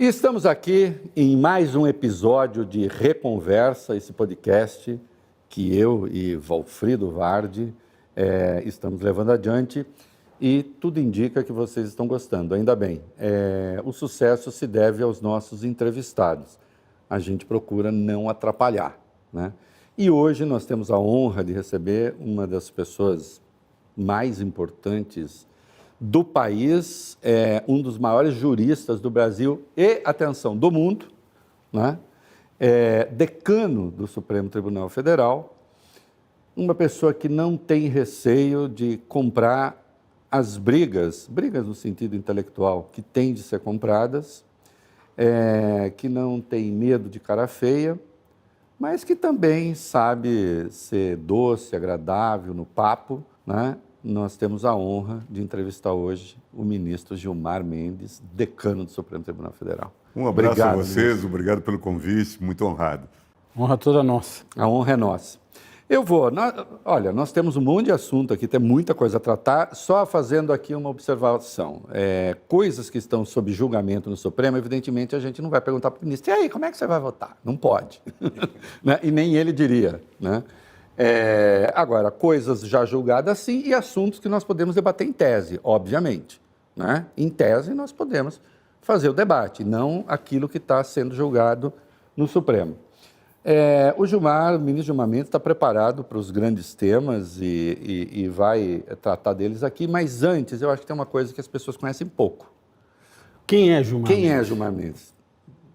E estamos aqui em mais um episódio de Reconversa, esse podcast que eu e Valfrido Vardi estamos levando adiante e tudo indica que vocês estão gostando, ainda bem. O sucesso se deve aos nossos entrevistados. A gente procura não atrapalhar, né? E hoje nós temos a honra de receber uma das pessoas mais importantes do país, um dos maiores juristas do Brasil e, atenção, do mundo, né? Decano do Supremo Tribunal Federal, uma pessoa que não tem receio de comprar as brigas no sentido intelectual, que têm de ser compradas, que não tem medo de cara feia, mas que também sabe ser doce, agradável no papo, né? Nós temos a honra de entrevistar hoje o ministro Gilmar Mendes, decano do Supremo Tribunal Federal. Um abraço obrigado, a vocês, ministro. Obrigado pelo convite, muito honrado. Honra toda nossa. A honra é nossa. Olha, nós temos um monte de assunto aqui, tem muita coisa a tratar, só fazendo aqui uma observação. Coisas que estão sob julgamento no Supremo, evidentemente a gente não vai perguntar para o ministro, e aí, como é que você vai votar? Não pode. Né? E nem ele diria, né? Agora, coisas já julgadas sim e assuntos que nós podemos debater em tese, obviamente, né? Em tese nós podemos fazer o debate, não aquilo que está sendo julgado no Supremo. O ministro Gilmar Mendes está preparado para os grandes temas e vai tratar deles aqui, mas antes eu acho que tem uma coisa que as pessoas conhecem pouco. Quem é Gilmar Mendes? Quem é Gilmar Mendes?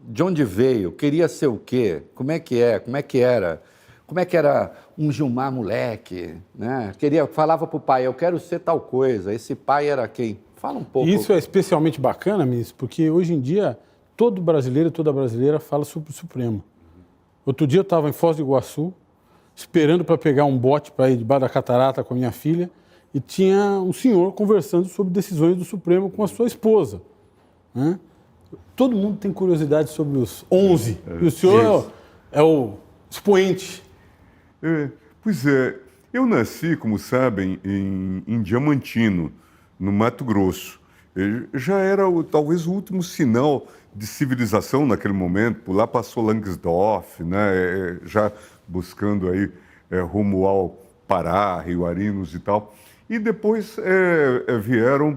De onde veio? Queria ser o quê? Como é que é? Como é que era? Como é que era um Gilmar moleque, né? Falava para o pai, eu quero ser tal coisa. Esse pai era quem? Fala um pouco. Isso é especialmente bacana, ministro, porque hoje em dia todo brasileiro e toda brasileira fala sobre o Supremo. Outro dia eu estava em Foz do Iguaçu, esperando para pegar um bote para ir debaixo da catarata com a minha filha, e tinha um senhor conversando sobre decisões do Supremo com a sua esposa, né? Todo mundo tem curiosidade sobre os 11, e o senhor é o expoente. Pois é, eu nasci, como sabem, em Diamantino, no Mato Grosso. Já era talvez o último sinal de civilização naquele momento. Por lá passou Langsdorff, né? Já buscando aí rumo ao Pará, Rio Arinos e tal. E depois vieram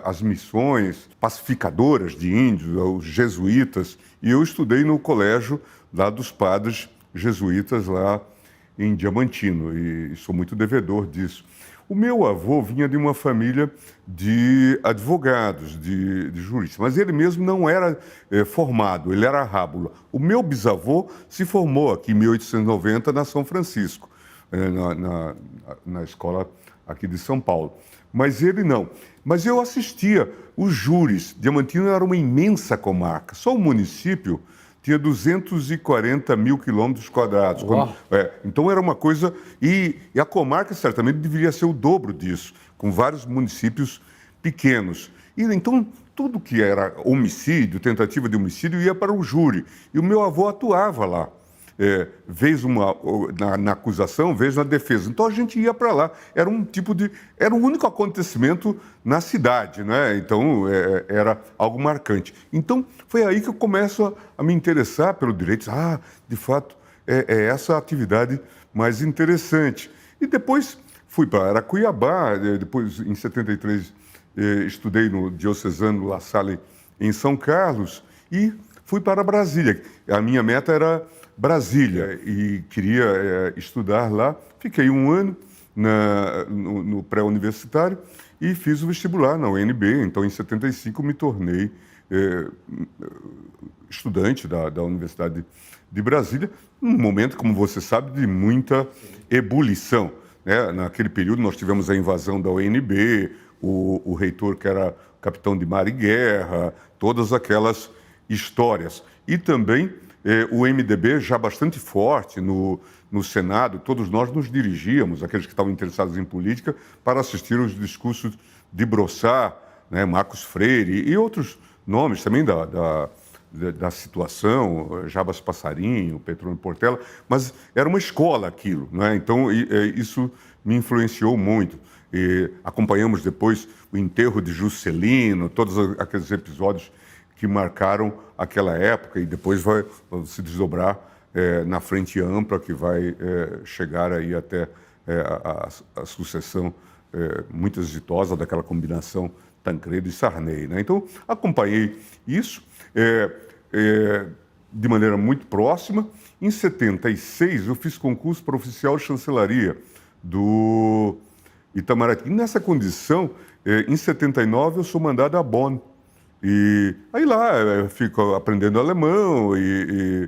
as missões pacificadoras de índios, os jesuítas, e eu estudei no colégio lá dos padres jesuítas lá em Diamantino, e sou muito devedor disso. O meu avô vinha de uma família de advogados, de juristas, mas ele mesmo não era formado, ele era rábula. O meu bisavô se formou aqui em 1890 na São Francisco, na escola aqui de São Paulo. Mas ele não. Mas eu assistia os júris. Diamantino era uma imensa comarca. Só o município tinha 240 mil quilômetros quadrados. Então era uma coisa... E a comarca certamente deveria ser o dobro disso, com vários municípios pequenos. E então tudo que era homicídio, tentativa de homicídio, ia para o júri. E o meu avô atuava lá. Vez na acusação, vez na defesa. Então a gente ia para lá. Era o único acontecimento na cidade, né? Então era algo marcante. Então foi aí que eu começo a me interessar pelo direito. De fato, é essa a atividade mais interessante. E depois fui para Aracuiabá, depois em 73 estudei no Diocesano La Salle em São Carlos e fui para Brasília. A minha meta era Brasília e queria estudar lá. Fiquei um ano no pré-universitário e fiz o vestibular na UNB. Então, em 75, me tornei estudante da Universidade de Brasília, num momento, como você sabe, de muita ebulição, né? Naquele período, nós tivemos a invasão da UNB, o reitor que era capitão de mar e guerra, todas aquelas histórias. E também o MDB já bastante forte no Senado, todos nós nos dirigíamos, aqueles que estavam interessados em política, para assistir aos discursos de Brossard, né, Marcos Freire e outros nomes também da situação, Jabas Passarinho, Petrônio Portela, mas era uma escola aquilo, né? Então isso me influenciou muito. E acompanhamos depois o enterro de Juscelino, todos aqueles episódios que marcaram aquela época e depois vai se desdobrar na frente ampla que vai chegar aí até a sucessão muito exitosa daquela combinação Tancredo e Sarney, né? Então, acompanhei isso de maneira muito próxima. Em 76, eu fiz concurso para oficial de chancelaria do Itamaraty. E nessa condição, em 79, eu sou mandado a Bonn. E aí lá eu fico aprendendo alemão e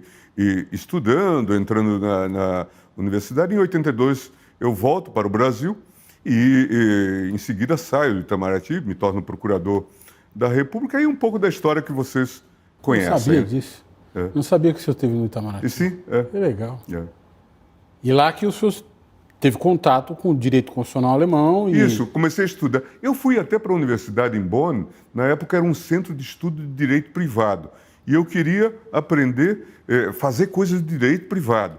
estudando, entrando na universidade. Em 82, eu volto para o Brasil e em seguida saio do Itamaraty, me torno procurador da República. E um pouco da história que vocês conhecem. Não sabia disso. Não sabia que o senhor esteve no Itamaraty. E sim, Que legal. E lá que o senhor teve contato com o direito constitucional alemão. Isso, comecei a estudar. Eu fui até para a universidade em Bonn, na época era um centro de estudo de direito privado. E eu queria aprender, fazer coisas de direito privado.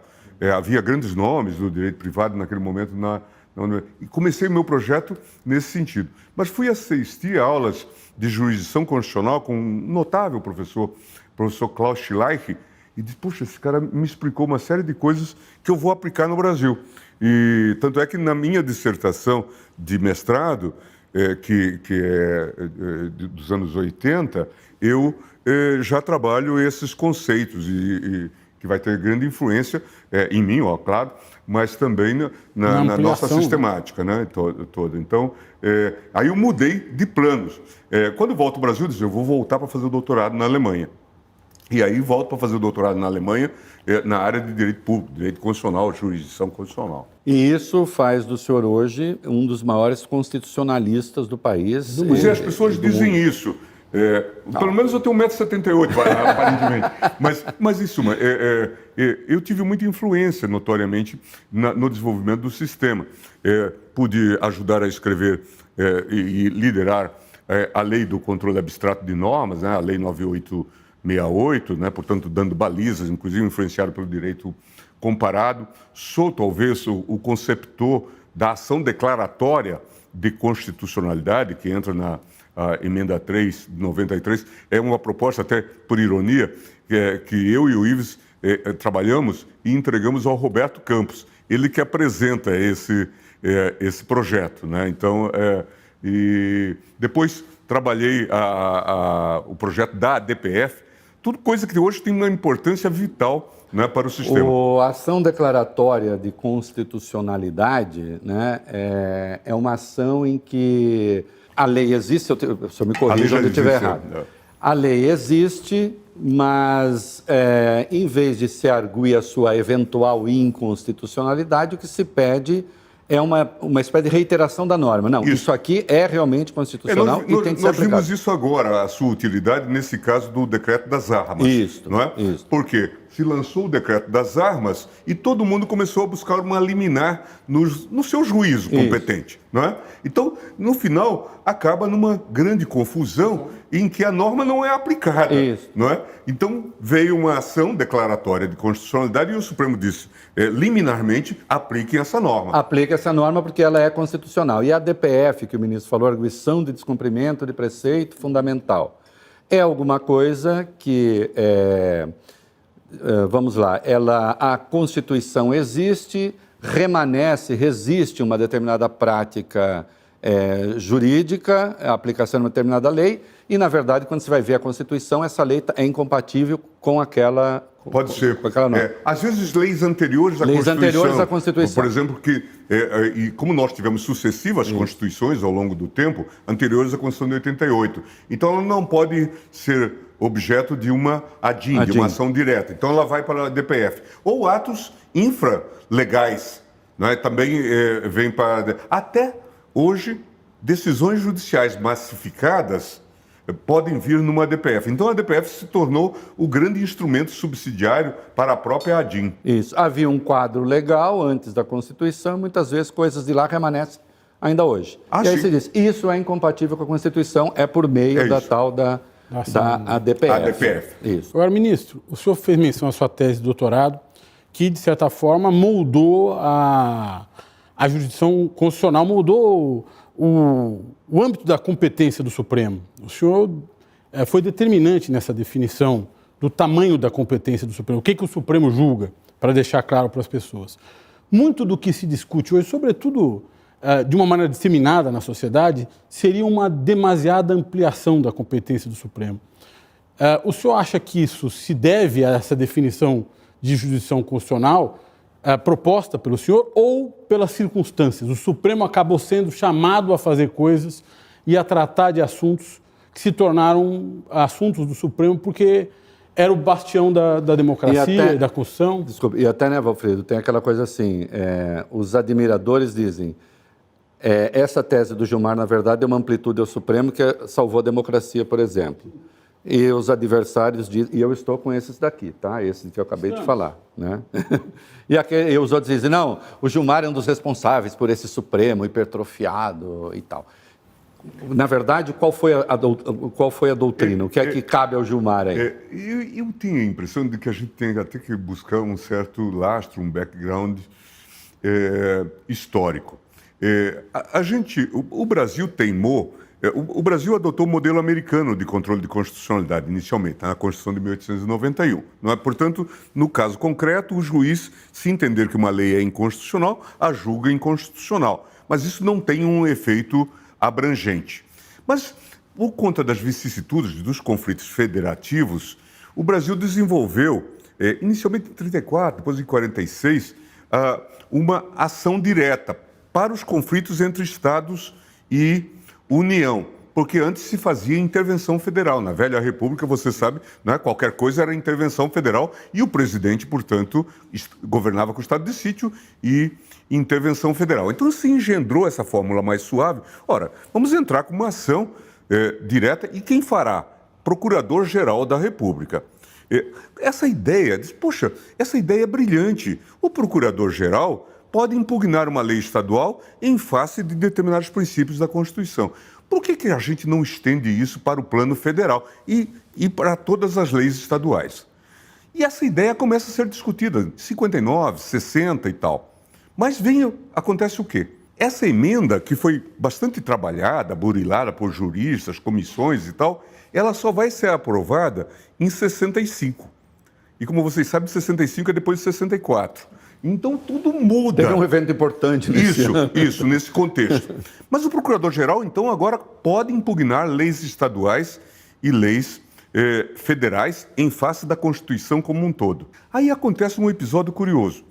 Havia grandes nomes do direito privado naquele momento na universidade. E comecei meu projeto nesse sentido. Mas fui assistir a aulas de jurisdição constitucional com um notável professor Klaus Schleich, e disse, puxa, esse cara me explicou uma série de coisas que eu vou aplicar no Brasil. E tanto é que na minha dissertação de mestrado, que é dos anos 80, eu já trabalho esses conceitos e que vai ter grande influência em mim, ó, claro, mas também na nossa sistemática, né, toda. Então, aí eu mudei de planos. Quando eu volto ao Brasil, eu disse, eu vou voltar para fazer o doutorado na Alemanha. E aí volto para fazer o doutorado na Alemanha, na área de direito público, direito constitucional, jurisdição constitucional. E isso faz do senhor hoje um dos maiores constitucionalistas do país. Pois as pessoas dizem isso. Pelo menos eu tenho 1,78 m, aparentemente. Mas isso, eu tive muita influência, notoriamente, no desenvolvimento do sistema. Pude ajudar a escrever e liderar a lei do controle abstrato de normas, né, a lei 9868, né, portanto, dando balizas, inclusive influenciado pelo direito comparado. Sou, talvez, o conceptor da ação declaratória de constitucionalidade, que entra na emenda 3 de 93. É uma proposta, até por ironia, que eu e o Ives trabalhamos e entregamos ao Roberto Campos. Ele que apresenta esse projeto, né? Então, e depois trabalhei o projeto da ADPF, tudo coisa que hoje tem uma importância vital, né, para o sistema. A ação declaratória de constitucionalidade, né, é uma ação em que a lei existe, o senhor me corrija onde eu estiver errado. A lei existe, mas em vez de se arguir a sua eventual inconstitucionalidade, o que se pede é uma espécie de reiteração da norma. Não, isso aqui é realmente constitucional e tem que ser aplicado. Nós vimos isso agora, a sua utilidade, nesse caso do decreto das armas. Isso, não é? Isso. Por quê? Se lançou o decreto das armas e todo mundo começou a buscar uma liminar no seu juízo competente, não é? Então, no final, acaba numa grande confusão em que a norma não é aplicada, não é? Então, veio uma ação declaratória de constitucionalidade e o Supremo disse, liminarmente, apliquem essa norma. Aplique essa norma porque ela é constitucional. E a DPF, que o ministro falou, arguição de descumprimento de preceito fundamental, é alguma coisa que vamos lá, a Constituição existe, resiste uma determinada prática jurídica, a aplicação de uma determinada lei, e, na verdade, quando você vai ver a Constituição, essa lei é incompatível com aquela... Pode ser. Com aquela norma. Às vezes, leis anteriores à Constituição. Por exemplo, e como nós tivemos sucessivas Constituições ao longo do tempo, anteriores à Constituição de 88, então ela não pode ser objeto de uma ADIM, de uma ação direta. Então ela vai para a DPF. Ou atos infralegais, né? Também vem para... Até hoje, decisões judiciais massificadas podem vir numa DPF. Então a DPF se tornou o grande instrumento subsidiário para a própria ADIM. Isso. Havia um quadro legal antes da Constituição, muitas vezes coisas de lá permanecem ainda hoje. E aí se diz, isso é incompatível com a Constituição, é por meio da tal da ADPF. ADPF. Isso. Agora, ministro, o senhor fez menção à sua tese de doutorado, que, de certa forma, moldou a jurisdição constitucional, moldou o âmbito da competência do Supremo. O senhor foi determinante nessa definição do tamanho da competência do Supremo. O que o Supremo julga, para deixar claro para as pessoas. Muito do que se discute hoje, sobretudo de uma maneira disseminada na sociedade, seria uma demasiada ampliação da competência do Supremo. O senhor acha que isso se deve a essa definição de jurisdição constitucional proposta pelo senhor ou pelas circunstâncias? O Supremo acabou sendo chamado a fazer coisas e a tratar de assuntos que se tornaram assuntos do Supremo porque era o bastião da democracia e da Constituição. Desculpa, e até, né, Valfrido, tem aquela coisa assim, os admiradores dizem, essa tese do Gilmar, na verdade, é uma amplitude ao Supremo que salvou a democracia, por exemplo. E os adversários dizem, e eu estou com esses daqui, tá? Esses que eu acabei de falar, né? E os outros dizem, não, o Gilmar é um dos responsáveis por esse Supremo hipertrofiado e tal. Na verdade, qual foi a doutrina? O que é que cabe ao Gilmar aí? Eu tenho a impressão de que a gente tem até que buscar um certo lastro, um background histórico. O Brasil teimou. O Brasil adotou o modelo americano de controle de constitucionalidade, inicialmente, na Constituição de 1891. Não é? Portanto, no caso concreto, o juiz, se entender que uma lei é inconstitucional, a julga inconstitucional. Mas isso não tem um efeito abrangente. Mas, por conta das vicissitudes dos conflitos federativos, o Brasil desenvolveu, inicialmente em 1934, depois em 1946, uma ação direta para os conflitos entre Estados e União, porque antes se fazia intervenção federal. Na velha República, você sabe, né, qualquer coisa era intervenção federal e o presidente, portanto, governava com o estado de sítio e intervenção federal. Então se engendrou essa fórmula mais suave. Ora, vamos entrar com uma ação direta e quem fará? Procurador-Geral da República. Essa ideia, poxa, essa ideia é brilhante. O Procurador-Geral pode impugnar uma lei estadual em face de determinados princípios da Constituição. Por que a gente não estende isso para o plano federal e para todas as leis estaduais? E essa ideia começa a ser discutida em 59, 60 e tal. Mas acontece o quê? Essa emenda, que foi bastante trabalhada, burilada por juristas, comissões e tal, ela só vai ser aprovada em 65. E como vocês sabem, 65 é depois de 64. Então, tudo muda. Teve um evento importante nesse ano. Isso, nesse contexto. Mas o Procurador-Geral, então, agora pode impugnar leis estaduais e leis federais em face da Constituição como um todo. Aí acontece um episódio curioso,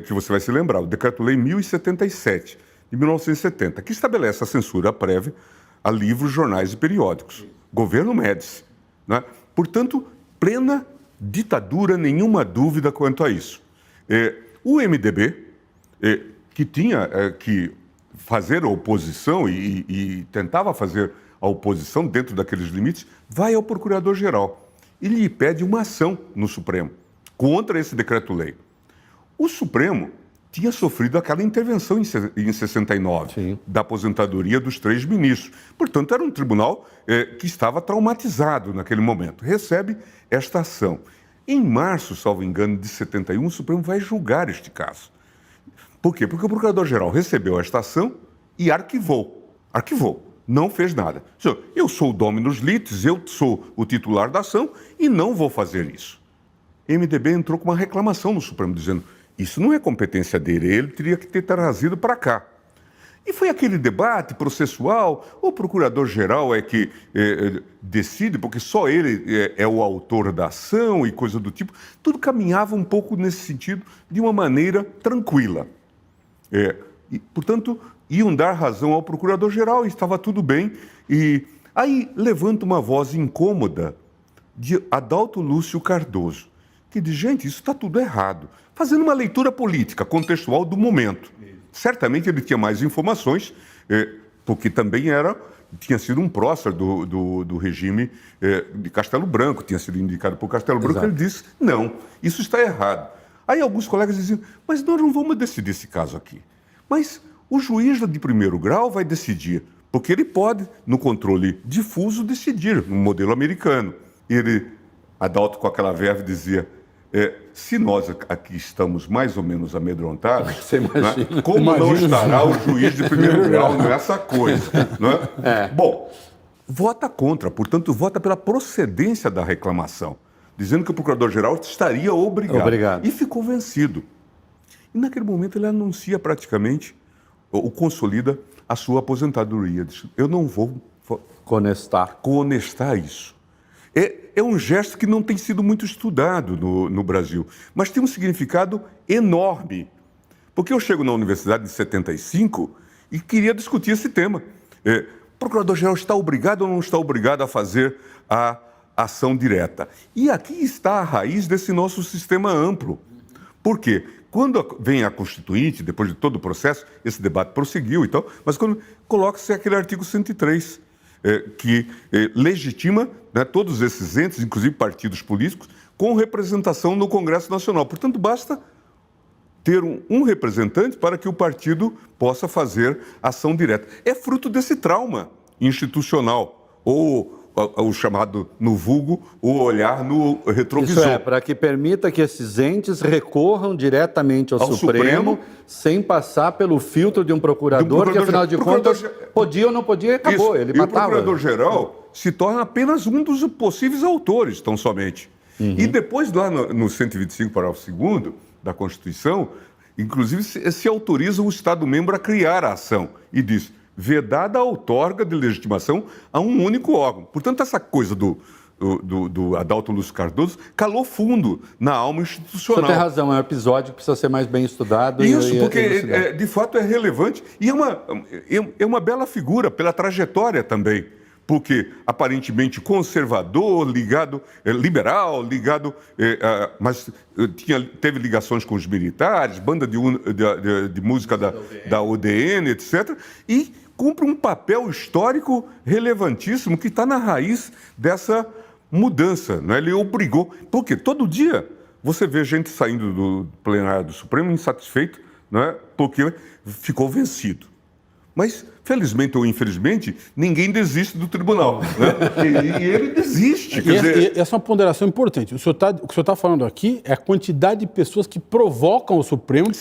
que você vai se lembrar, o Decreto-Lei 1077, de 1970, que estabelece a censura prévia a livros, jornais e periódicos. Governo Médici, né? Portanto, plena ditadura, nenhuma dúvida quanto a isso. O MDB, que tinha que fazer a oposição e tentava fazer a oposição dentro daqueles limites, vai ao Procurador-Geral e lhe pede uma ação no Supremo contra esse decreto-lei. O Supremo tinha sofrido aquela intervenção em 69, sim, da aposentadoria dos 3 ministros. Portanto, era um tribunal que estava traumatizado naquele momento. Recebe esta ação. Em março, salvo engano, de 71, o Supremo vai julgar este caso. Por quê? Porque o Procurador-Geral recebeu esta ação e arquivou. Arquivou. Não fez nada. Eu sou o dominus litis, eu sou o titular da ação e não vou fazer isso. O MDB entrou com uma reclamação no Supremo, dizendo isso não é competência dele, ele teria que ter trazido para cá. E foi aquele debate processual, o Procurador-Geral é que decide, porque só ele é o autor da ação e coisa do tipo. Tudo caminhava um pouco nesse sentido, de uma maneira tranquila. E, portanto, iam dar razão ao Procurador-Geral e estava tudo bem. E aí levanta uma voz incômoda de Adalto Lúcio Cardoso, que diz, gente, isso está tudo errado. Fazendo uma leitura política, contextual do momento. Certamente ele tinha mais informações, porque também tinha sido um prócer do regime de Castelo Branco, tinha sido indicado por Castelo Branco. Exato. Ele disse, não, isso está errado. Aí alguns colegas diziam, mas nós não vamos decidir esse caso aqui. Mas o juiz de primeiro grau vai decidir, porque ele pode, no controle difuso, decidir, no modelo americano. Adalto, com aquela verve, dizia, se nós aqui estamos mais ou menos amedrontados, né, como não estará o juiz de primeiro grau nessa coisa? Né? Bom, vota contra, portanto, vota pela procedência da reclamação, dizendo que o procurador-geral estaria obrigado. E ficou vencido. E naquele momento ele anuncia praticamente, ou consolida a sua aposentadoria. Diz, eu não vou conestar isso. É um gesto que não tem sido muito estudado no Brasil, mas tem um significado enorme. Porque eu chego na universidade de 75 e queria discutir esse tema. O procurador-geral está obrigado ou não está obrigado a fazer a ação direta? E aqui está a raiz desse nosso sistema amplo. Por quê? Quando vem a Constituinte, depois de todo o processo, esse debate prosseguiu e tal, mas quando coloca-se aquele artigo 103, que legitima, né, todos esses entes, inclusive partidos políticos, com representação no Congresso Nacional. Portanto, basta ter um representante para que o partido possa fazer ação direta. É fruto desse trauma institucional, ou o chamado no vulgo, o olhar no retrovisor. Isso para que permita que esses entes recorram diretamente ao Supremo sem passar pelo filtro de um procurador, que afinal de contas podia ou não podia e acabou, ele matava. E o procurador-geral se torna apenas um dos possíveis autores, tão somente. E depois, lá no 125, parágrafo 2º da Constituição, inclusive se autoriza o Estado-membro a criar a ação e diz: vedada a outorga de legitimação a um único órgão. Portanto, essa coisa do Adalto Lúcio Cardoso calou fundo na alma institucional. Você tem razão, é um episódio que precisa ser mais bem estudado. Isso, porque de fato é relevante e é uma bela figura pela trajetória também. Porque aparentemente conservador, liberal, mas teve ligações com os militares, banda de música da UDN, etc. E cumpre um papel histórico relevantíssimo que está na raiz dessa mudança. Né? Ele obrigou, porque todo dia você vê gente saindo do plenário do Supremo insatisfeito, né? Porque ficou vencido. Mas, felizmente ou infelizmente, ninguém desiste do tribunal. Né? E ele desiste. Essa é uma ponderação importante. O que o senhor está falando aqui é a quantidade de pessoas que provocam o Supremo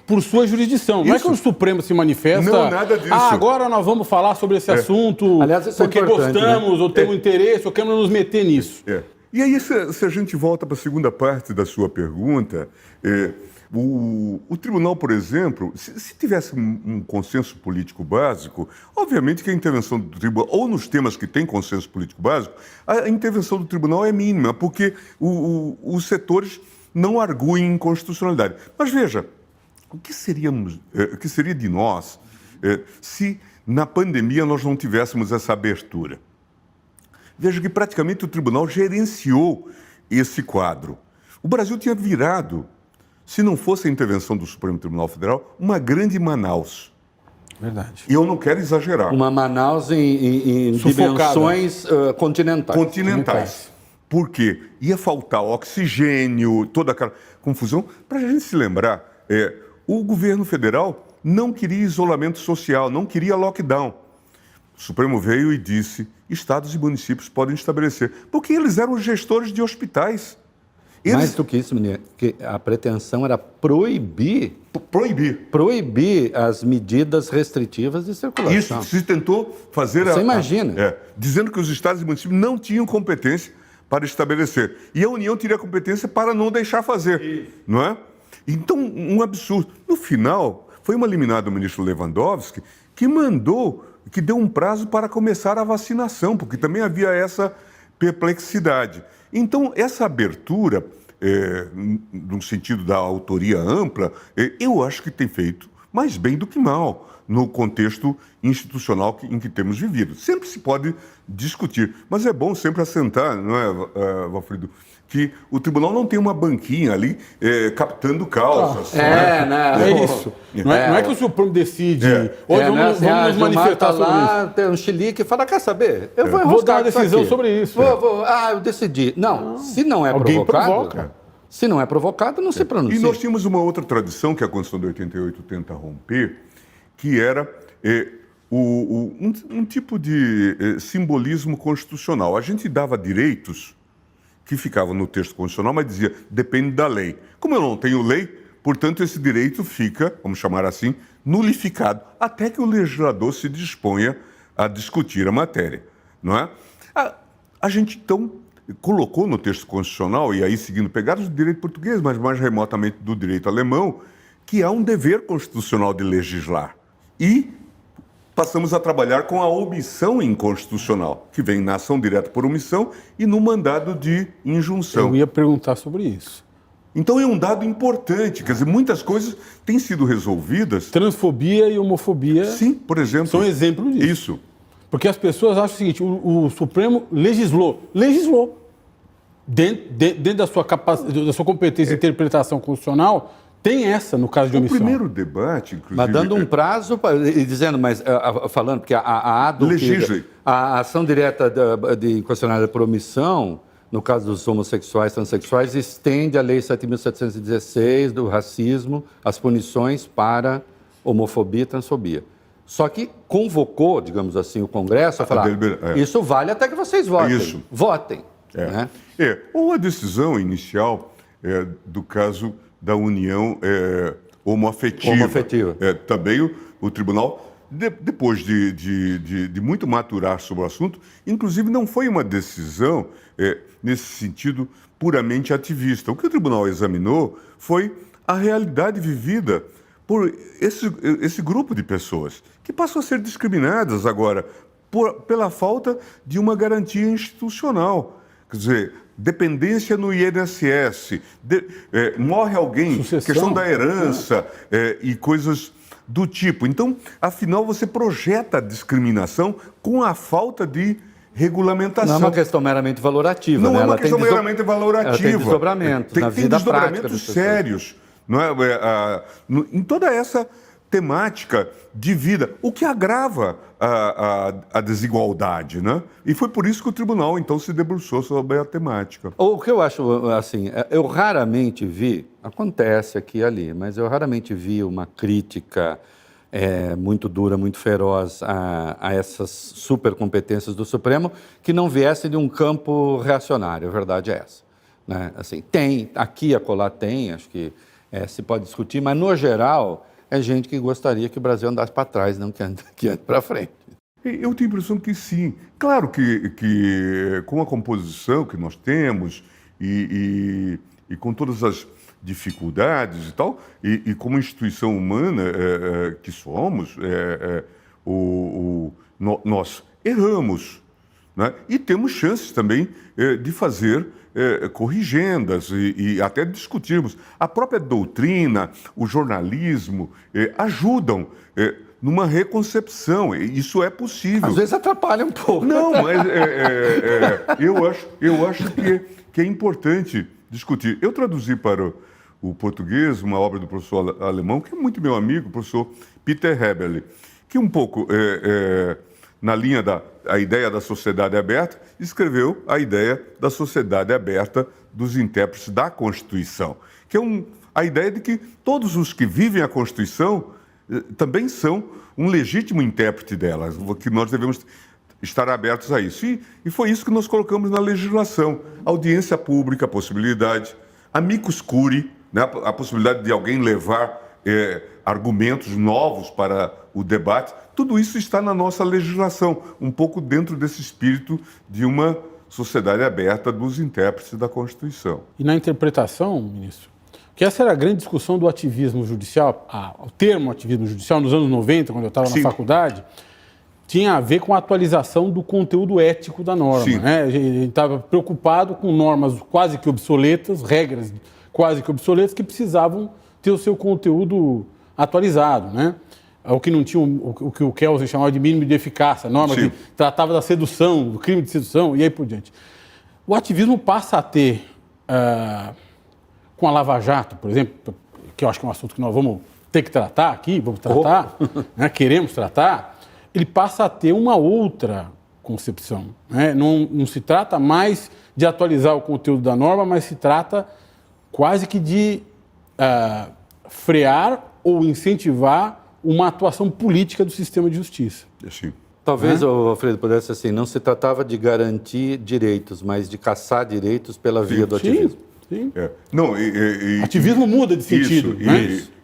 por sua jurisdição. Isso. Não é que o Supremo se manifesta... Não, nada disso. Agora nós vamos falar sobre esse assunto. Aliás, isso porque gostamos, né? ou temos interesse, ou queremos nos meter nisso. E aí, se a gente volta para a segunda parte da sua pergunta... O tribunal, por exemplo, se tivesse um consenso político básico, obviamente que a intervenção do tribunal, ou nos temas que tem consenso político básico, a intervenção do tribunal é mínima, porque os setores não arguem inconstitucionalidade. Mas veja, o que seria de nós se na pandemia nós não tivéssemos essa abertura? Veja que praticamente o tribunal gerenciou esse quadro. O Brasil tinha virado, se não fosse a intervenção do Supremo Tribunal Federal, uma grande Manaus. Verdade. E eu não quero exagerar. Uma Manaus em dimensões continentais. Por quê? Ia faltar oxigênio, toda aquela confusão. Para a gente se lembrar, o governo federal não queria isolamento social, não queria lockdown. O Supremo veio e disse: estados e municípios podem estabelecer, porque eles eram os gestores de hospitais. Mais do que isso, menino, que a pretensão era proibir as medidas restritivas de circulação. Isso se tentou fazer... Você imagina. Dizendo que os estados e municípios não tinham competência para estabelecer. E a União teria competência para não deixar fazer. Isso. Não é? Então, um absurdo. No final, foi uma liminar do ministro Lewandowski que deu um prazo para começar a vacinação, porque também havia essa perplexidade. Então, essa abertura, no sentido da autoria ampla, eu acho que tem feito mais bem do que mal no contexto institucional em que temos vivido. Sempre se pode discutir, mas é bom sempre assentar, não é, Valfrido, que o tribunal não tem uma banquinha ali captando causas. É isso. Não é que o Supremo decide. Hoje vamos nos manifestar sobre isso. Tem um chilique e fala: quer saber? Eu vou dar uma decisão sobre isso. Eu decidi. Não, se não é provocado... Se não é provocado, não se pronuncia. E nós tínhamos uma outra tradição que a Constituição de 88 tenta romper, que era um tipo de simbolismo constitucional. A gente dava direitos que ficavam no texto constitucional, mas dizia: depende da lei. Como eu não tenho lei, portanto, esse direito fica, vamos chamar assim, nulificado, até que o legislador se disponha a discutir a matéria. não é? A gente, então, colocou no texto constitucional, e aí seguindo pegadas do direito português, mas mais remotamente do direito alemão, que há um dever constitucional de legislar. E passamos a trabalhar com a omissão inconstitucional, que vem na ação direta por omissão e no mandado de injunção. Eu ia perguntar sobre isso. Então é um dado importante, quer dizer, muitas coisas têm sido resolvidas. Transfobia e homofobia. Sim, por exemplo. São exemplos disso. Isso. Porque as pessoas acham o seguinte, o Supremo legislou. Dentro da sua capacidade, da sua competência de interpretação constitucional, tem essa no caso de omissão. O primeiro debate, inclusive... Mas dando um prazo, e dizendo, mas falando, porque a ação direta de inconstitucionalidade por omissão, no caso dos homossexuais, transexuais, estende a Lei 7.716 do racismo, as punições para homofobia e transfobia. Só que convocou, digamos assim, o Congresso a falar, isso vale até que vocês votem. Isso. Votem. Né? Ou a decisão inicial do caso da união homoafetiva. Também o tribunal, depois de muito maturar sobre o assunto, inclusive não foi uma decisão nesse sentido puramente ativista. O que o tribunal examinou foi a realidade vivida por esse grupo de pessoas que passam a ser discriminadas agora pela falta de uma garantia institucional. Quer dizer, dependência no INSS, morre alguém, sucessão, questão da herança e coisas do tipo. Então, afinal, você projeta a discriminação com a falta de regulamentação. Não é uma questão meramente valorativa. Não né? é uma questão meramente valorativa. Ela tem desdobramentos na vida prática. Tem desdobramentos sérios. Não é? Em toda essa temática de vida, o que agrava a desigualdade, né? E foi por isso que o tribunal, então, se debruçou sobre a temática. O que eu acho, assim, eu raramente vi, acontece aqui e ali, mas eu raramente vi uma crítica muito dura, muito feroz a essas supercompetências do Supremo que não viesse de um campo reacionário, a verdade é essa. Né? Assim, tem, aqui e acolá tem, acho que se pode discutir, mas, no geral, é gente que gostaria que o Brasil andasse para trás, não que ande para frente. Eu tenho a impressão que sim. Claro que com a composição que nós temos e com todas as dificuldades e tal, e como instituição humana que somos, nós erramos, né? E temos chances também de fazer corrigendas e até discutirmos. A própria doutrina, o jornalismo ajudam numa reconcepção. Isso é possível. Às vezes atrapalha um pouco. Não, mas eu acho que é importante discutir. Eu traduzi para o português uma obra do professor alemão, que é muito meu amigo, o professor Peter Heberle, que um pouco na linha da ideia da sociedade aberta, escreveu a ideia da sociedade aberta dos intérpretes da Constituição, que é a ideia de que todos os que vivem a Constituição também são um legítimo intérprete dela, que nós devemos estar abertos a isso. E foi isso que nós colocamos na legislação. Audiência pública, a possibilidade, amicus curiae, né, a possibilidade de alguém levar argumentos novos para o debate, tudo isso está na nossa legislação, um pouco dentro desse espírito de uma sociedade aberta dos intérpretes da Constituição. E na interpretação, ministro, que essa era a grande discussão do ativismo judicial, o termo ativismo judicial, nos anos 90, quando eu estava na faculdade, tinha a ver com a atualização do conteúdo ético da norma. Né? A gente estava preocupado com normas quase que obsoletas, regras quase que obsoletas, que precisavam ter o seu conteúdo atualizado, né? O que não tinha o que o Kelsen chamava de mínimo de eficácia, a norma que tratava da sedução, do crime de sedução e aí por diante. O ativismo passa a ter, com a Lava Jato, por exemplo, que eu acho que é um assunto que nós vamos ter que tratar aqui, vamos tratar, né? Queremos tratar, ele passa a ter uma outra concepção. Né? Não se trata mais de atualizar o conteúdo da norma, mas se trata quase que de frear ou incentivar uma atuação política do sistema de justiça. Sim. Talvez, Alfredo, pudesse assim, não se tratava de garantir direitos, mas de caçar direitos pela via do ativismo. Sim. Não, ativismo muda de sentido.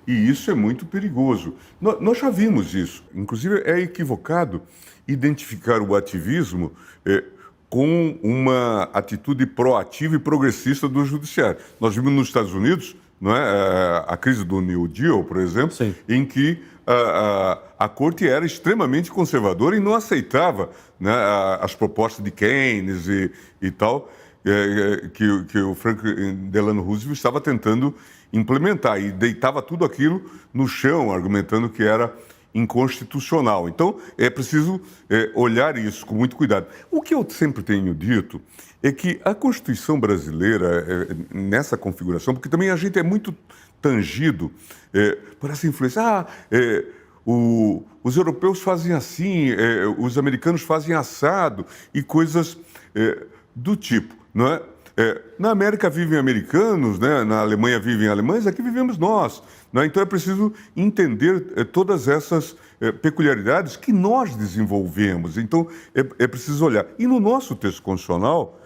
E isso é muito perigoso. Nós já vimos isso. Inclusive, é equivocado identificar o ativismo com uma atitude proativa e progressista do judiciário. Nós vimos nos Estados Unidos, não é, a crise do New Deal, por exemplo, Sim. em que a corte era extremamente conservadora e não aceitava, né, as propostas de Keynes e tal, que o Franklin Delano Roosevelt estava tentando implementar, e deitava tudo aquilo no chão, argumentando que era inconstitucional. Então, é preciso olhar isso com muito cuidado. O que eu sempre tenho dito é que a Constituição brasileira, nessa configuração, porque também a gente é muito tangido por essa influência. Os europeus fazem assim, os americanos fazem assado e coisas do tipo, não é? Na América vivem americanos, né? Na Alemanha vivem alemães, aqui vivemos nós. Né? Então é preciso entender todas essas peculiaridades que nós desenvolvemos. Então é preciso olhar. E no nosso texto constitucional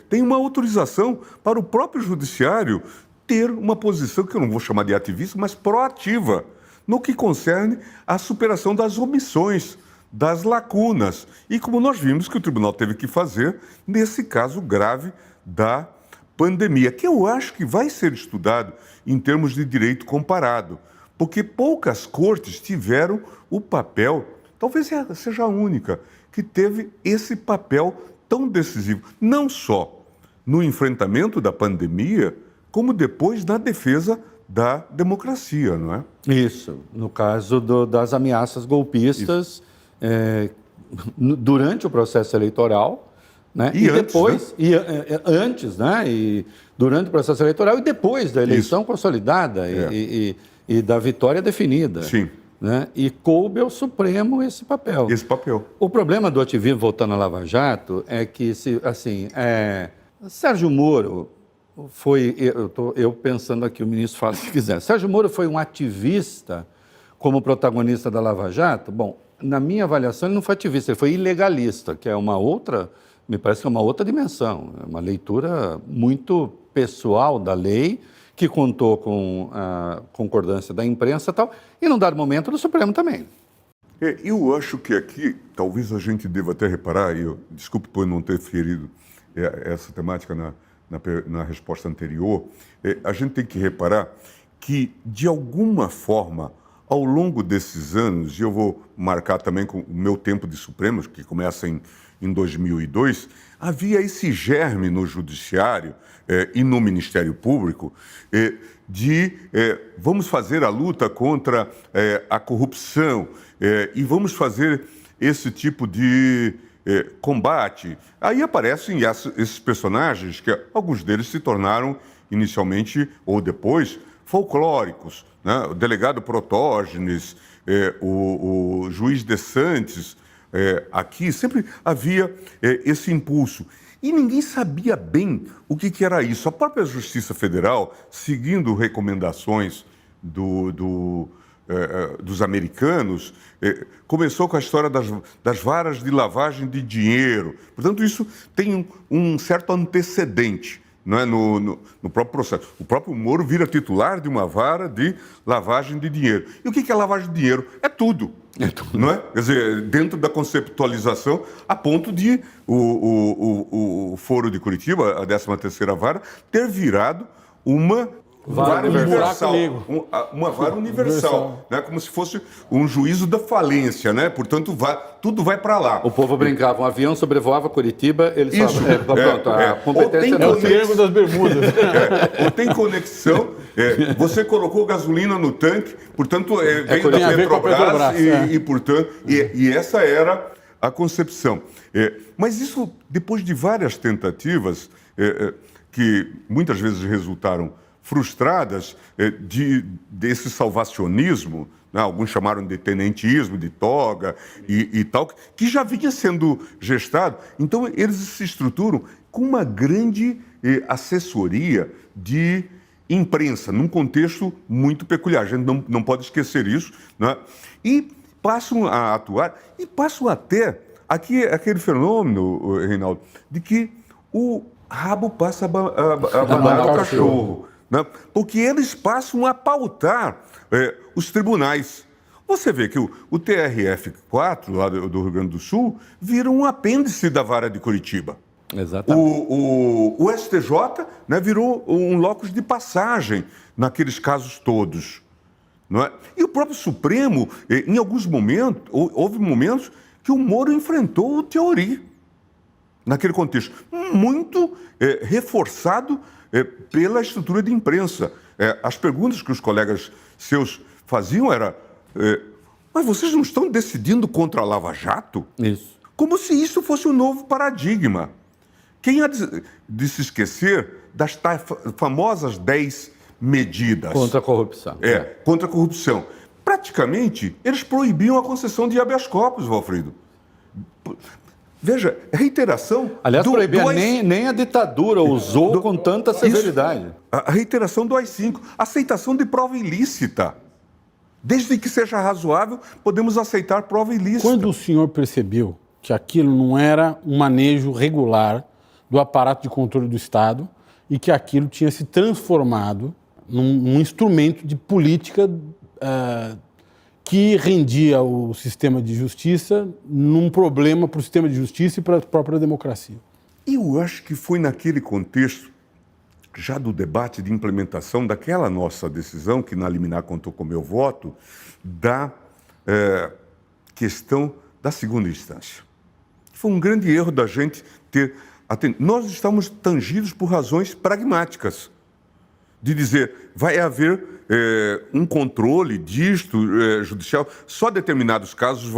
tem uma autorização para o próprio judiciário ter uma posição que eu não vou chamar de ativista, mas proativa, no que concerne à superação das omissões, das lacunas. E como nós vimos que o tribunal teve que fazer nesse caso grave da pandemia, que eu acho que vai ser estudado em termos de direito comparado, porque poucas cortes tiveram o papel, talvez seja a única, que teve esse papel tão decisivo, não só no enfrentamento da pandemia, como depois na defesa da democracia, não é? Isso, no caso das ameaças golpistas, durante o processo eleitoral, né? E antes, depois, né? Antes, né? E durante o processo eleitoral e depois da eleição Isso. consolidada e da vitória definida. Sim. Né? E coube ao Supremo esse papel. Esse papel. O problema do ativismo, voltando à Lava Jato, é que, Sérgio Moro foi, eu pensando aqui, o ministro fala se quiser, Sérgio Moro foi um ativista como protagonista da Lava Jato? Bom, na minha avaliação, ele não foi ativista, ele foi ilegalista, que é uma outra, me parece que é uma outra dimensão, é uma leitura muito pessoal da lei, que contou com a concordância da imprensa e tal, e num dado momento do Supremo também. Eu acho que aqui, talvez a gente deva até reparar, e desculpe por não ter ferido essa temática na resposta anterior, a gente tem que reparar que, de alguma forma, ao longo desses anos, e eu vou marcar também com o meu tempo de Supremo, que começa em 2002, havia esse germe no Judiciário e no Ministério Público de vamos fazer a luta contra a corrupção e vamos fazer esse tipo de combate. Aí aparecem esses personagens que alguns deles se tornaram inicialmente ou depois folclóricos, né? O delegado Protógenes, o juiz De Santis, aqui sempre havia esse impulso. E ninguém sabia bem o que era isso. A própria Justiça Federal, seguindo recomendações dos americanos, começou com a história das varas de lavagem de dinheiro. Portanto, isso tem um certo antecedente, não é, no próprio processo. O próprio Moro vira titular de uma vara de lavagem de dinheiro. E o que é lavagem de dinheiro? É tudo. Não é? Quer dizer, dentro da conceptualização, a ponto de o Foro de Curitiba, a 13ª Vara, ter virado uma vara universal. Uma vara universal, né? Como se fosse um juízo da falência, né? Portanto, tudo vai para lá. O povo brincava, um avião sobrevoava Curitiba, eles falavam, pronto, a competência é o Triângulo das Bermudas. Ou tem conexão, você colocou gasolina no tanque, portanto, vem da Petrobras portanto, e essa era a concepção. Mas isso, depois de várias tentativas, que muitas vezes resultaram frustradas desse salvacionismo, né? Alguns chamaram de tenentismo, de toga e tal, que já vinha sendo gestado. Então, eles se estruturam com uma grande assessoria de imprensa, num contexto muito peculiar. A gente não pode esquecer isso, né? E passam a atuar, e passam até aquele fenômeno, Reinaldo, de que o rabo passa a abanar o cachorro. né? Porque eles passam a pautar os tribunais. Você vê que o TRF4, lá do Rio Grande do Sul, vira um apêndice da vara de Curitiba. Exatamente. O STJ, né, virou um locus de passagem naqueles casos todos. Não é? E o próprio Supremo, em alguns momentos, houve momentos que o Moro enfrentou o Theory, naquele contexto, muito reforçado pela estrutura de imprensa. As perguntas que os colegas seus faziam era: mas vocês não estão decidindo contra a Lava Jato? Isso. Como se isso fosse um novo paradigma. Quem há de se esquecer das famosas 10 medidas? Contra a corrupção. Contra a corrupção. Praticamente, eles proibiam a concessão de habeas corpus, Valfrido. Veja, reiteração... Aliás, proibia, nem a ditadura usou com tanta severidade. A reiteração do AI-5, aceitação de prova ilícita. Desde que seja razoável, podemos aceitar prova ilícita. Quando o senhor percebeu que aquilo não era um manejo regular do aparato de controle do Estado e que aquilo tinha se transformado num instrumento de política que rendia o sistema de justiça num problema para o sistema de justiça e para a própria democracia? Eu acho que foi naquele contexto, já do debate de implementação daquela nossa decisão, que na liminar contou com o meu voto, da questão da segunda instância. Foi um grande erro da gente ter atendido. Nós estamos tangidos por razões pragmáticas, de dizer, vai haver um controle disto judicial, só determinados casos...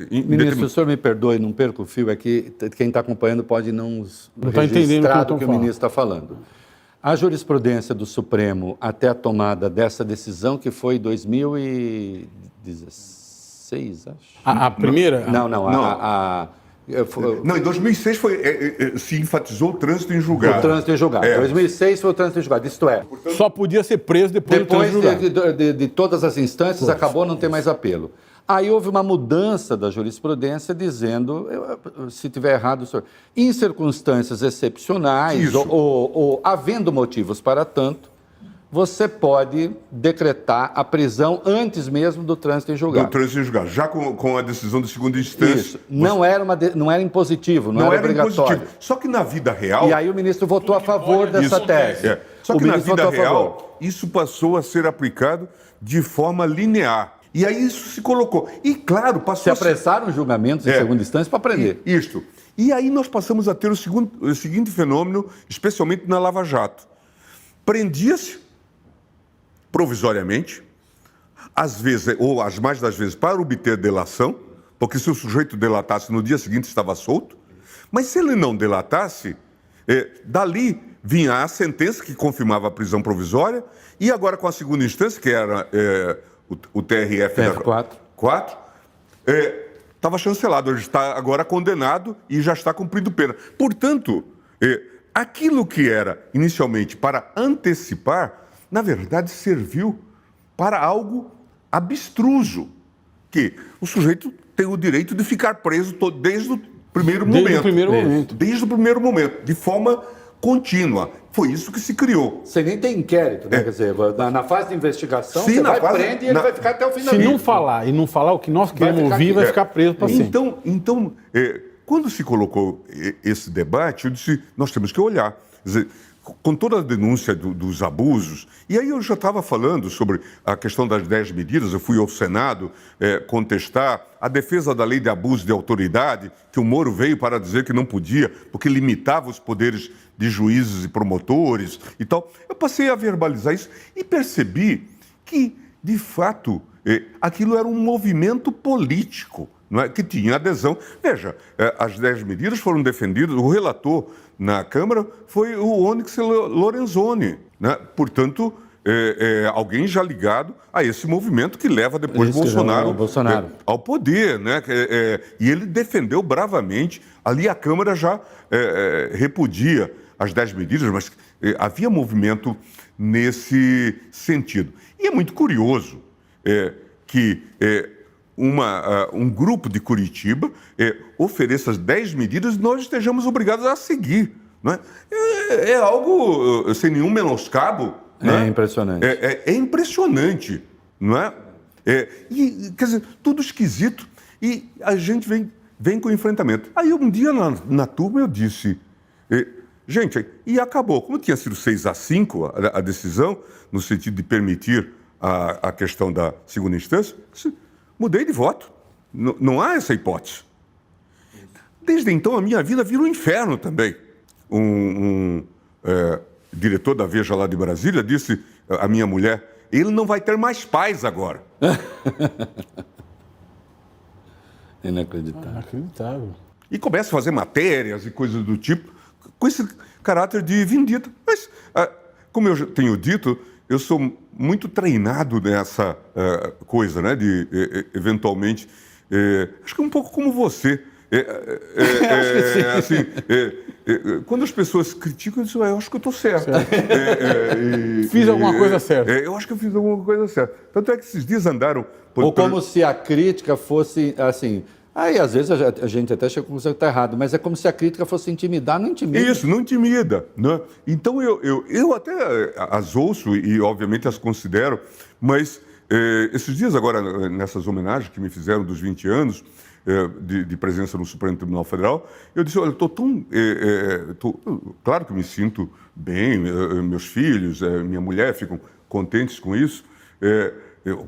Ministro, o senhor me perdoe, não perca o fio, é que quem está acompanhando pode não registrar o que o ministro está falando. A jurisprudência do Supremo até a tomada dessa decisão, que foi em 2016, acho. A primeira? Não, em 2006 se enfatizou o trânsito em julgado. O trânsito em julgado. 2006 foi o trânsito em julgado, isto é... Portanto, só podia ser preso depois do trânsito em julgado. De todas as instâncias, acabou não ter mais apelo. Aí houve uma mudança da jurisprudência dizendo, se tiver errado, senhor, em circunstâncias excepcionais ou havendo motivos para tanto, você pode decretar a prisão antes mesmo do trânsito em julgado. Do trânsito em julgado, já com a decisão de segunda instância. Isso. Não era impositivo, não era obrigatório. Impositivo. Só que na vida real... E aí o ministro votou a favor dessa tese. Só que na vida real, isso passou a ser aplicado de forma linear. E aí isso se colocou. E claro, passou... Se apressaram os julgamentos em segunda instância para prender. Isto. E aí nós passamos a ter o seguinte fenômeno, especialmente na Lava Jato. Prendia-se provisoriamente, às vezes, ou as mais das vezes, para obter delação, porque se o sujeito delatasse no dia seguinte estava solto, mas se ele não delatasse, dali vinha a sentença que confirmava a prisão provisória, e agora com a segunda instância, que era o TRF4, estava chancelado, ele está agora condenado e já está cumprindo pena. Portanto, aquilo que era inicialmente para antecipar, na verdade, serviu para algo abstruso, que o sujeito tem o direito de ficar preso desde o primeiro momento. Desde o primeiro momento, de forma contínua. Foi isso que se criou. Você nem tem inquérito, né? Quer dizer, na fase de investigação, você prende e ele vai ficar até o fim da vida. Se não falar o que nós queremos ouvir, vai ficar preso para sempre. Então, quando se colocou esse debate, eu disse, nós temos que olhar. Quer dizer, com toda a denúncia dos abusos, e aí eu já estava falando sobre a questão das 10 medidas, eu fui ao Senado contestar a defesa da lei de abuso de autoridade, que o Moro veio para dizer que não podia, porque limitava os poderes de juízes e promotores e tal. Eu passei a verbalizar isso e percebi que, de fato, aquilo era um movimento político, não é? Que tinha adesão. Veja, as 10 medidas foram defendidas, o relator na Câmara foi o Onyx Lorenzoni, né? Portanto, alguém já ligado a esse movimento que leva depois Bolsonaro ao poder, né? E ele defendeu bravamente, ali a Câmara já repudia as 10 medidas, mas havia movimento nesse sentido. E é muito curioso que um grupo de Curitiba ofereça as 10 medidas e nós estejamos obrigados a seguir. não é? É algo sem nenhum menoscabo. Né? É impressionante. É impressionante, não é? E, quer dizer, tudo esquisito. E a gente vem com enfrentamento. Aí um dia na turma eu disse, gente, e acabou. Como tinha sido 6-5 a decisão, no sentido de permitir a questão da segunda instância, mudei de voto. Não há essa hipótese. Desde então, a minha vida vira um inferno também. Diretor da Veja lá de Brasília disse à minha mulher, ele não vai ter mais paz agora. Inacreditável. Inacreditável. E começa a fazer matérias e coisas do tipo, com esse caráter de vindita. Mas, como eu já tenho dito, eu sou muito treinado nessa coisa, né? De, eventualmente, acho que um pouco como você. Assim, quando as pessoas criticam, eu digo, eu acho que eu estou certo. Fiz alguma coisa certa. Eu acho que eu fiz alguma coisa certa. Tanto é que esses dias andaram... Ou como se a crítica fosse, assim... Aí, às vezes, a gente até chega à conclusão que está errado, mas é como se a crítica fosse intimidar, não intimida. Isso, não intimida. Né? Então, eu até as ouço e, obviamente, as considero, mas esses dias agora, nessas homenagens que me fizeram dos 20 anos de presença no Supremo Tribunal Federal, eu disse, olha, eu estou tão... claro que me sinto bem, meus filhos, minha mulher ficam contentes com isso.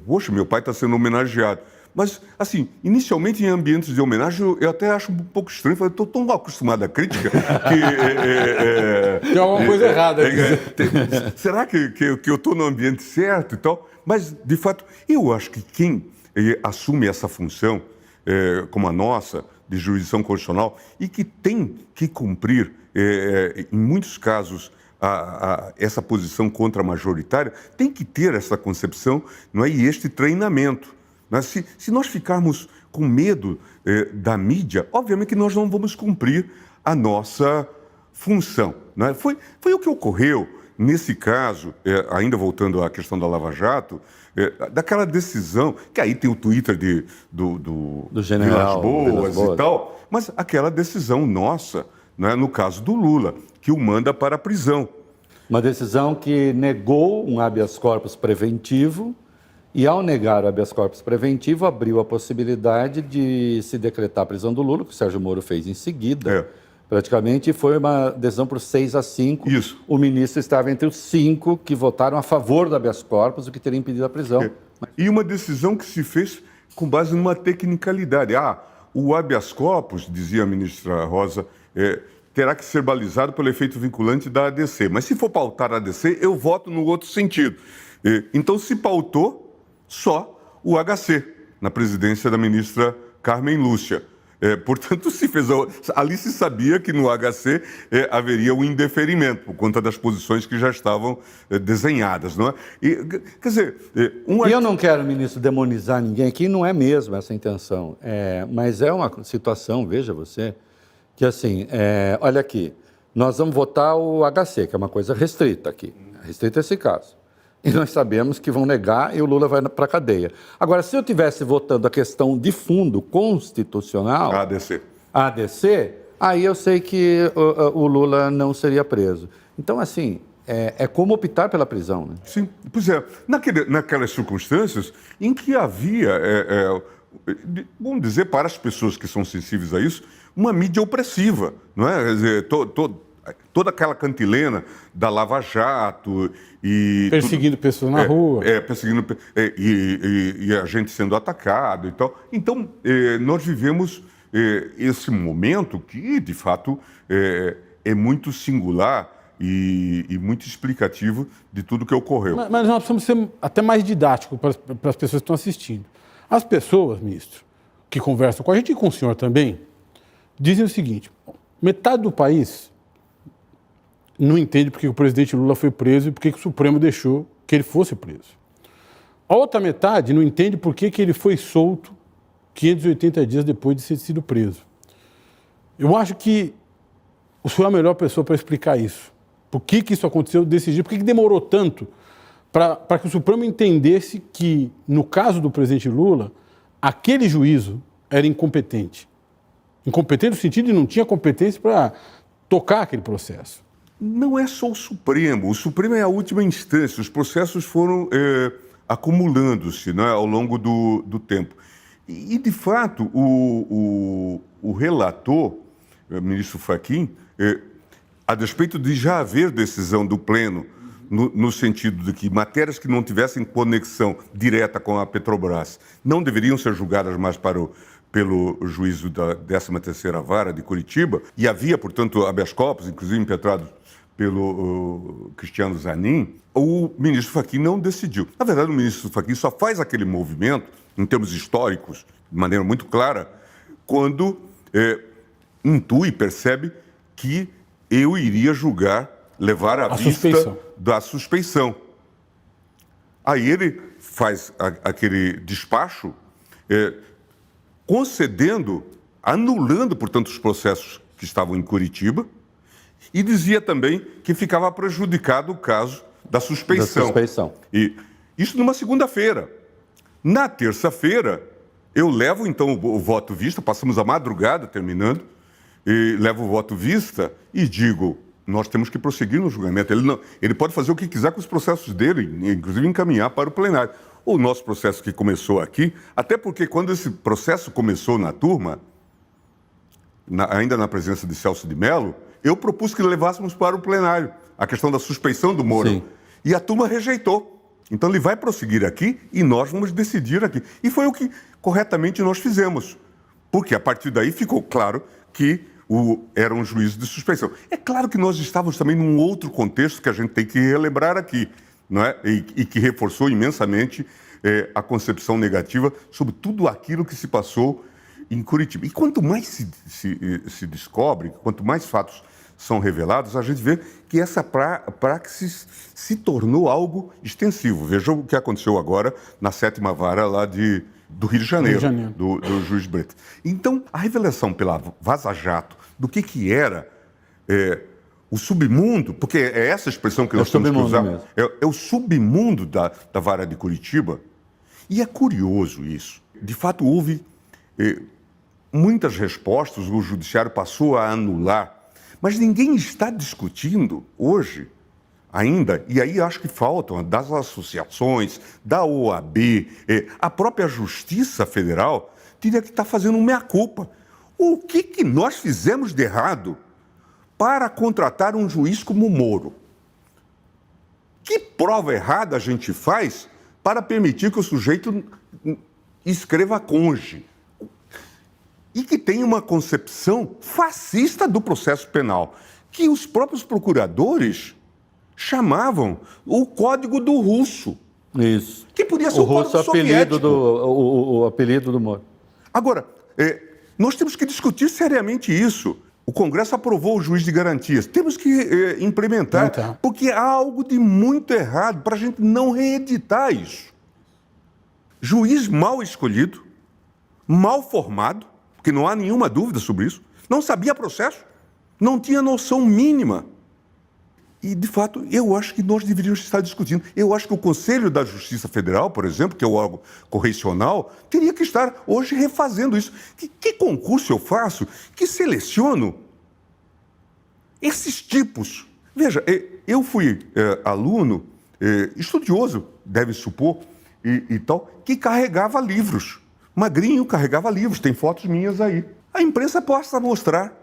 Poxa, meu pai está sendo homenageado. Mas, assim, inicialmente em ambientes de homenagem, eu até acho um pouco estranho. Eu estou tão acostumado à crítica que... Tem alguma coisa errada aqui. Será que eu estou no ambiente certo e tal? Mas, de fato, eu acho que quem assume essa função, como a nossa, de jurisdição constitucional, e que tem que cumprir, em muitos casos, essa posição contra-majoritária, tem que ter essa concepção, não é? E este treinamento. Se nós ficarmos com medo da mídia, obviamente que nós não vamos cumprir a nossa função. Não é? Foi o que ocorreu nesse caso, ainda voltando à questão da Lava Jato, daquela decisão, que aí tem o Twitter do general Vilas Boas e tal, mas aquela decisão nossa, né, no caso do Lula, que o manda para a prisão. Uma decisão que negou um habeas corpus preventivo e, ao negar o habeas corpus preventivo, abriu a possibilidade de se decretar a prisão do Lula, que o Sérgio Moro fez em seguida. Praticamente foi uma decisão por 6-5. Isso. O ministro estava entre os 5 que votaram a favor do habeas corpus, o que teria impedido a prisão. E uma decisão que se fez com base numa tecnicalidade. O habeas corpus, dizia a ministra Rosa, terá que ser balizado pelo efeito vinculante da ADC. Mas se for pautar a ADC, eu voto no outro sentido. Então se pautou só o HC, na presidência da ministra Carmen Lúcia. Portanto, ali se sabia que no HC haveria um indeferimento, por conta das posições que já estavam desenhadas. Não é? Quer dizer... E eu não quero, ministro, demonizar ninguém aqui, não é mesmo essa a intenção. Mas é uma situação, veja você, que assim, olha aqui, nós vamos votar o HC, que é uma coisa restrita aqui, restrita esse caso. E nós sabemos que vão negar e o Lula vai para a cadeia. Agora, se eu estivesse votando a questão de fundo constitucional... ADC, aí eu sei que o Lula não seria preso. Então, assim, é como optar pela prisão, né? Sim, pois é. Naquelas circunstâncias em que havia, vamos dizer, para as pessoas que são sensíveis a isso, uma mídia opressiva, não é? Quer dizer, toda aquela cantilena da Lava Jato e... Perseguindo pessoas na rua. Perseguindo... E a gente sendo atacado e tal. Então, nós vivemos esse momento que, de fato, é muito singular e muito explicativo de tudo que ocorreu. Mas nós precisamos ser até mais didáticos para as pessoas que estão assistindo. As pessoas, ministro, que conversam com a gente e com o senhor também, dizem o seguinte: metade do país não entende porque o presidente Lula foi preso e porque o Supremo deixou que ele fosse preso. A outra metade não entende por que ele foi solto 580 dias depois de ter sido preso. Eu acho que o senhor é a melhor pessoa para explicar isso. Por que isso aconteceu desse jeito? Por que demorou tanto para que o Supremo entendesse que, no caso do presidente Lula, aquele juízo era incompetente? Incompetente no sentido de não tinha competência para tocar aquele processo. Não é só o Supremo é a última instância, os processos foram acumulando-se, né, ao longo do tempo. E, de fato, o relator, o ministro Fachin, a despeito de já haver decisão do Pleno, no sentido de que matérias que não tivessem conexão direta com a Petrobras não deveriam ser julgadas mais pelo juízo da 13ª Vara de Curitiba, e havia, portanto, habeas corpus, inclusive impetrados pelo Cristiano Zanin, o ministro Fachin não decidiu. Na verdade, o ministro Fachin só faz aquele movimento, em termos históricos, de maneira muito clara, quando intui, percebe que eu iria julgar, levar à vista da suspeição. Aí ele faz aquele despacho concedendo, anulando, portanto, os processos que estavam em Curitiba, e dizia também que ficava prejudicado o caso da suspeição. E isso numa segunda-feira. Na terça-feira, eu levo, então, o voto vista, passamos a madrugada terminando, e levo o voto vista e digo, nós temos que prosseguir no julgamento. Ele pode fazer o que quiser com os processos dele, inclusive encaminhar para o plenário. O nosso processo que começou aqui, até porque quando esse processo começou na turma, ainda na presença de Celso de Mello, eu propus que levássemos para o plenário a questão da suspeição do Moro. Sim. E a turma rejeitou. Então ele vai prosseguir aqui e nós vamos decidir aqui. E foi o que corretamente nós fizemos. Porque a partir daí ficou claro que era um juízo de suspeição. É claro que nós estávamos também num outro contexto que a gente tem que relembrar aqui, não é? E que reforçou imensamente a concepção negativa sobre tudo aquilo que se passou em Curitiba. E quanto mais se descobre, quanto mais fatos são revelados, a gente vê que essa praxis se tornou algo extensivo. Veja o que aconteceu agora na 7ª Vara lá do Rio de Janeiro, do juiz Bretas. Então, a revelação pela Vaza Jato do que era o submundo, porque é essa expressão que nós temos que usar, é o submundo da Vara de Curitiba. E é curioso isso. De fato, houve muitas respostas, o judiciário passou a anular, mas ninguém está discutindo hoje ainda, e aí acho que faltam das associações, da OAB, a própria Justiça Federal teria que estar fazendo um meia-culpa. O que nós fizemos de errado para contratar um juiz como o Moro? Que prova errada a gente faz para permitir que o sujeito escreva conge? E que tem uma concepção fascista do processo penal, que os próprios procuradores chamavam o Código do Russo. Isso. Que podia ser o Código Soviético. O apelido do Moro. Agora, nós temos que discutir seriamente isso. O Congresso aprovou o juiz de garantias. Temos que implementar, porque há algo de muito errado para a gente não reeditar isso. Juiz mal escolhido, mal formado, porque não há nenhuma dúvida sobre isso, não sabia processo, não tinha noção mínima. E, de fato, eu acho que nós deveríamos estar discutindo. Eu acho que o Conselho da Justiça Federal, por exemplo, que é o órgão correcional, teria que estar hoje refazendo isso. Que concurso eu faço que seleciono esses tipos? Veja, eu fui aluno, estudioso, deve supor, e tal, que carregava livros. Magrinho carregava livros, tem fotos minhas aí. A imprensa possa mostrar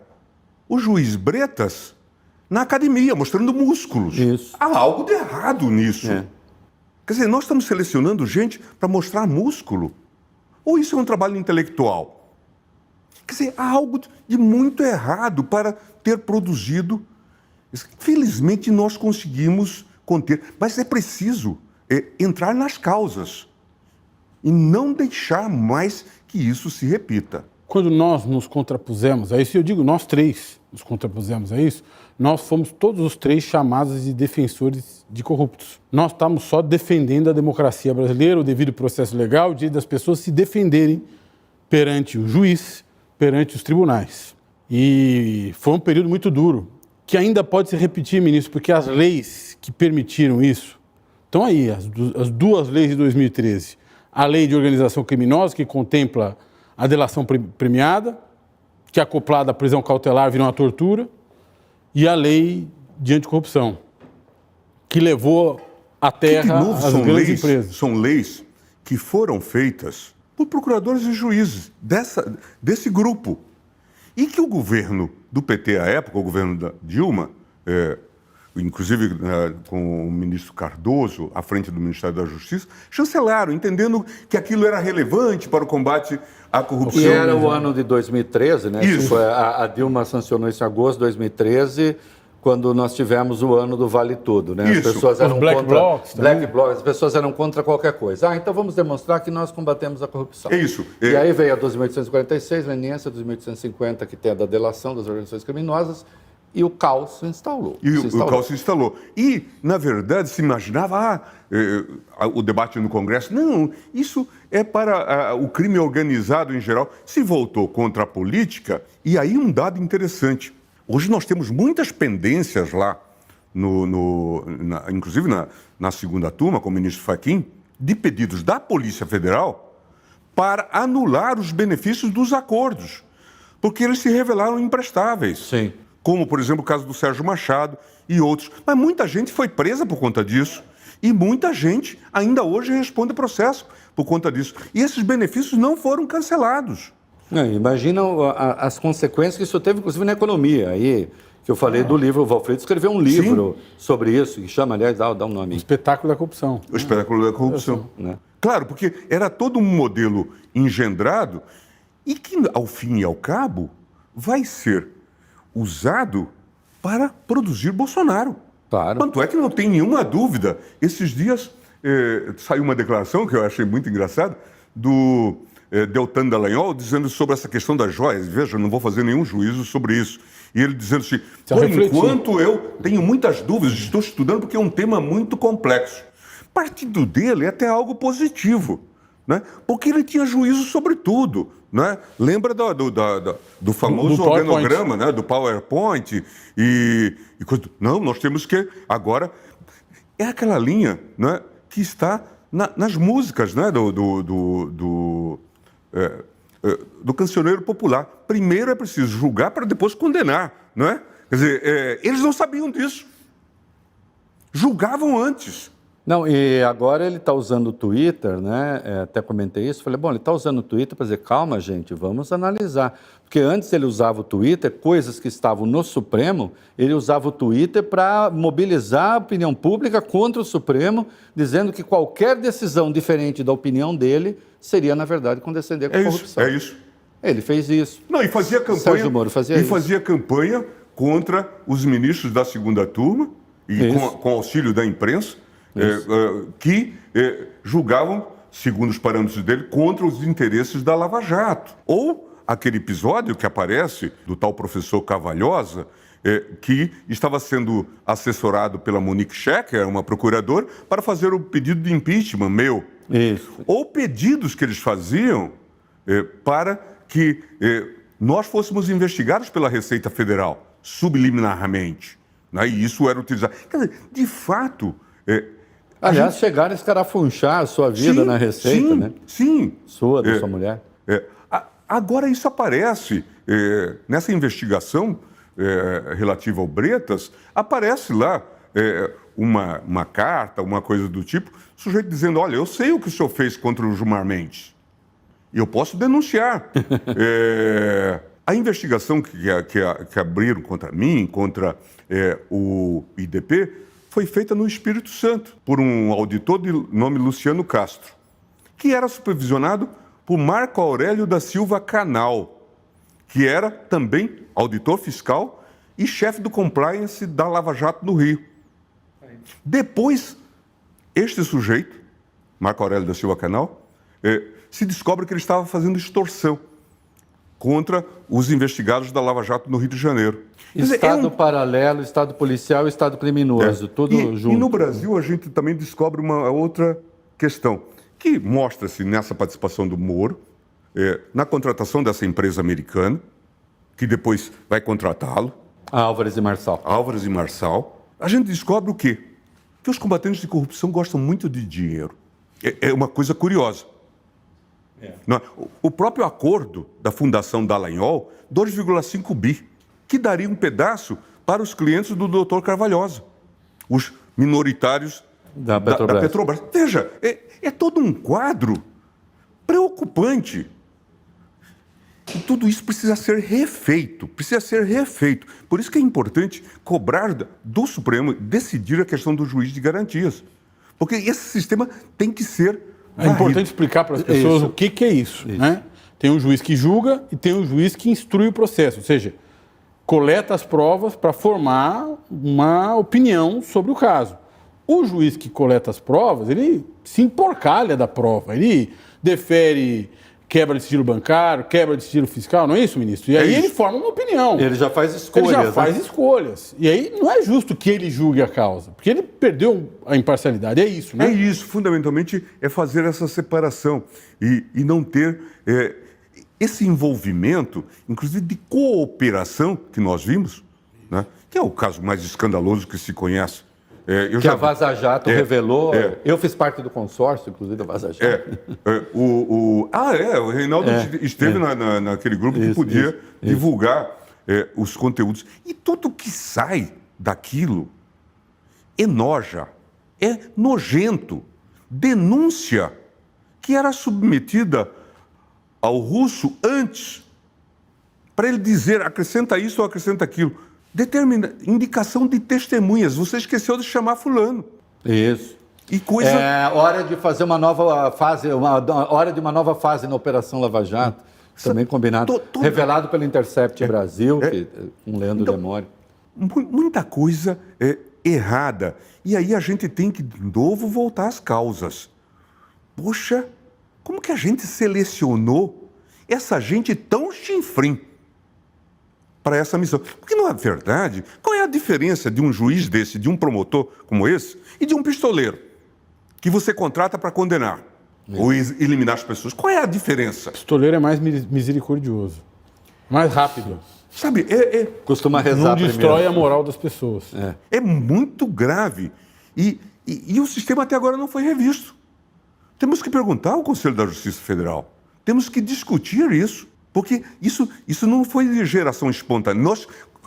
o juiz Bretas na academia, mostrando músculos. Isso. Há algo de errado nisso. Quer dizer, nós estamos selecionando gente para mostrar músculo? Ou isso é um trabalho intelectual? Quer dizer, há algo de muito errado para ter produzido. Felizmente, nós conseguimos conter, mas é preciso entrar nas causas e não deixar mais que isso se repita. Quando nós nos contrapusemos a isso, eu digo nós três nos contrapusemos a isso, nós fomos todos os três chamados de defensores de corruptos. Nós estamos só defendendo a democracia brasileira, o devido processo legal, o direito das pessoas se defenderem perante o juiz, perante os tribunais. E foi um período muito duro, que ainda pode se repetir, ministro, porque as leis que permitiram isso estão aí, as duas leis de 2013. A lei de organização criminosa, que contempla a delação premiada, que acoplada à prisão cautelar vira uma tortura, e a lei de anticorrupção, que levou à terra as grandes empresas. São leis que foram feitas por procuradores e juízes desse grupo. E que o governo do PT à época, o governo da Dilma, inclusive com o ministro Cardoso à frente do Ministério da Justiça, chancelaram, entendendo que aquilo era relevante para o combate à corrupção. E era o ano de 2013, né? Isso. A Dilma sancionou isso em agosto de 2013, quando nós tivemos o ano do Vale Tudo, né? Isso. As pessoas eram Os Black contra Blocs também. Black Blocs, as pessoas eram contra qualquer coisa. Então vamos demonstrar que nós combatemos a corrupção. É isso. E aí veio a 12.846, leniência, 12.850, que tem a da delação das organizações criminosas, e o caos se instalou. O caos se instalou. E, na verdade, se imaginava o debate no Congresso. Não, isso é para o crime organizado em geral. Se voltou contra a política, e aí um dado interessante. Hoje nós temos muitas pendências lá, inclusive na segunda turma, com o ministro Fachin, de pedidos da Polícia Federal para anular os benefícios dos acordos, porque eles se revelaram imprestáveis. Sim. Como, por exemplo, o caso do Sérgio Machado e outros. Mas muita gente foi presa por conta disso. E muita gente ainda hoje responde processo por conta disso. E esses benefícios não foram cancelados. Imagina as consequências que isso teve, inclusive, na economia. Aí, que eu falei do livro, o Valfrido escreveu um livro sobre isso, que chama, aliás, dá um nome. O espetáculo da corrupção. O espetáculo da corrupção. Né? Claro, porque era todo um modelo engendrado e que, ao fim e ao cabo, vai ser usado para produzir Bolsonaro. Claro. Tanto é que não tem nenhuma dúvida. Esses dias saiu uma declaração que eu achei muito engraçada do Deltan Dallagnol dizendo sobre essa questão das joias. Veja, não vou fazer nenhum juízo sobre isso. E ele dizendo assim, por enquanto eu tenho muitas dúvidas, estou estudando porque é um tema muito complexo. Partindo dele é até algo positivo, né? Porque ele tinha juízo sobre tudo. Né? Lembra do famoso organograma, né? Do PowerPoint e coisa. Não, nós temos que agora é aquela linha, né? Que está nas músicas, né? Do cancioneiro popular. Primeiro é preciso julgar para depois condenar, não é? Quer dizer, eles não sabiam disso, julgavam antes. Não, e agora ele está usando o Twitter, né? Até comentei isso, falei, bom, ele está usando o Twitter para dizer, calma, gente, vamos analisar. Porque antes ele usava o Twitter, coisas que estavam no Supremo, ele usava o Twitter para mobilizar a opinião pública contra o Supremo, dizendo que qualquer decisão diferente da opinião dele seria, na verdade, condescender com a corrupção. É isso. Ele fez isso. Não, e fazia campanha. Sérgio Moro fazia isso. E fazia campanha contra os ministros da segunda turma, e com auxílio da imprensa, que julgavam, segundo os parâmetros dele, contra os interesses da Lava Jato. Ou aquele episódio que aparece do tal professor Cavalhosa, que estava sendo assessorado pela Monique Schecker, uma procuradora, para fazer o pedido de impeachment meu. Isso. Ou pedidos que eles faziam para que nós fôssemos investigados pela Receita Federal, subliminarmente. Né? E isso era utilizado. Quer dizer, de fato... Aliás, chegaram a escarafunchar a sua vida na Receita, né? Sim. Sua, da sua mulher. Agora isso aparece nessa investigação relativa ao Bretas, aparece lá uma carta, uma coisa do tipo, o sujeito dizendo, olha, eu sei o que o senhor fez contra o Gilmar Mendes, e eu posso denunciar. A investigação que abriram contra mim, contra o IDP, foi feita no Espírito Santo, por um auditor de nome Luciano Castro, que era supervisionado por Marco Aurélio da Silva Canal, que era também auditor fiscal e chefe do compliance da Lava Jato no Rio. Depois, este sujeito, Marco Aurélio da Silva Canal, se descobre que ele estava fazendo extorsão contra os investigados da Lava Jato no Rio de Janeiro. Estado paralelo, Estado policial e Estado criminoso, tudo junto. E no Brasil a gente também descobre uma outra questão, que mostra-se nessa participação do Moro, na contratação dessa empresa americana, que depois vai contratá-lo. Álvares e Marçal. Álvares e Marçal. A gente descobre o quê? Que os combatentes de corrupção gostam muito de dinheiro. É uma coisa curiosa. O próprio acordo da Fundação Dallagnol, 2,5 bi, que daria um pedaço para os clientes do Dr. Carvalhosa, os minoritários Da da Petrobras. Petrobras. Veja, é todo um quadro preocupante. E tudo isso precisa ser refeito, Por isso que é importante cobrar do Supremo decidir a questão do juiz de garantias. Porque esse sistema tem que ser É importante explicar para as pessoas Isso. o que é isso, né? Tem um juiz que julga e tem um juiz que instrui o processo, ou seja, coleta as provas para formar uma opinião sobre o caso. O juiz que coleta as provas, ele se emporcalha da prova, ele defere quebra de sigilo bancário, quebra de sigilo fiscal, não é isso, ministro? E aí ele forma uma opinião. Ele já faz escolhas. Ele já faz né? escolhas. E aí não é justo que ele julgue a causa, porque ele perdeu a imparcialidade. É isso, né? É isso, fundamentalmente é fazer essa separação e não ter esse envolvimento, inclusive de cooperação que nós vimos, né? Que é o caso mais escandaloso que se conhece. Que a Vaza Jato revelou. Eu fiz parte do consórcio, inclusive, da Vaza Jato. O Reinaldo esteve naquele grupo que podia divulgar os conteúdos. E tudo que sai daquilo enoja, é nojento. Denúncia que era submetida ao russo antes, para ele dizer, acrescenta isso ou acrescenta aquilo. Indicação de testemunhas. Você esqueceu de chamar fulano. Isso. E coisa... É hora de fazer uma nova fase, hora de uma nova fase na Operação Lava Jato, também combinado, revelado pelo Intercept Brasil, com Leandro Demore. Muita coisa errada. E aí a gente tem que, de novo, voltar às causas. Poxa, como que a gente selecionou essa gente tão chinfrim para essa missão? Porque, na verdade, qual é a diferença de um juiz desse, de um promotor como esse, e de um pistoleiro que você contrata para condenar ou eliminar as pessoas? Qual é a diferença? O pistoleiro é mais misericordioso, mais rápido. Sabe, Costuma rezar Não destrói primeiro. a moral das pessoas. é muito grave. E o sistema até agora não foi revisto. Temos que perguntar ao Conselho da Justiça Federal. Temos que discutir isso. Porque isso não foi de geração espontânea. Nós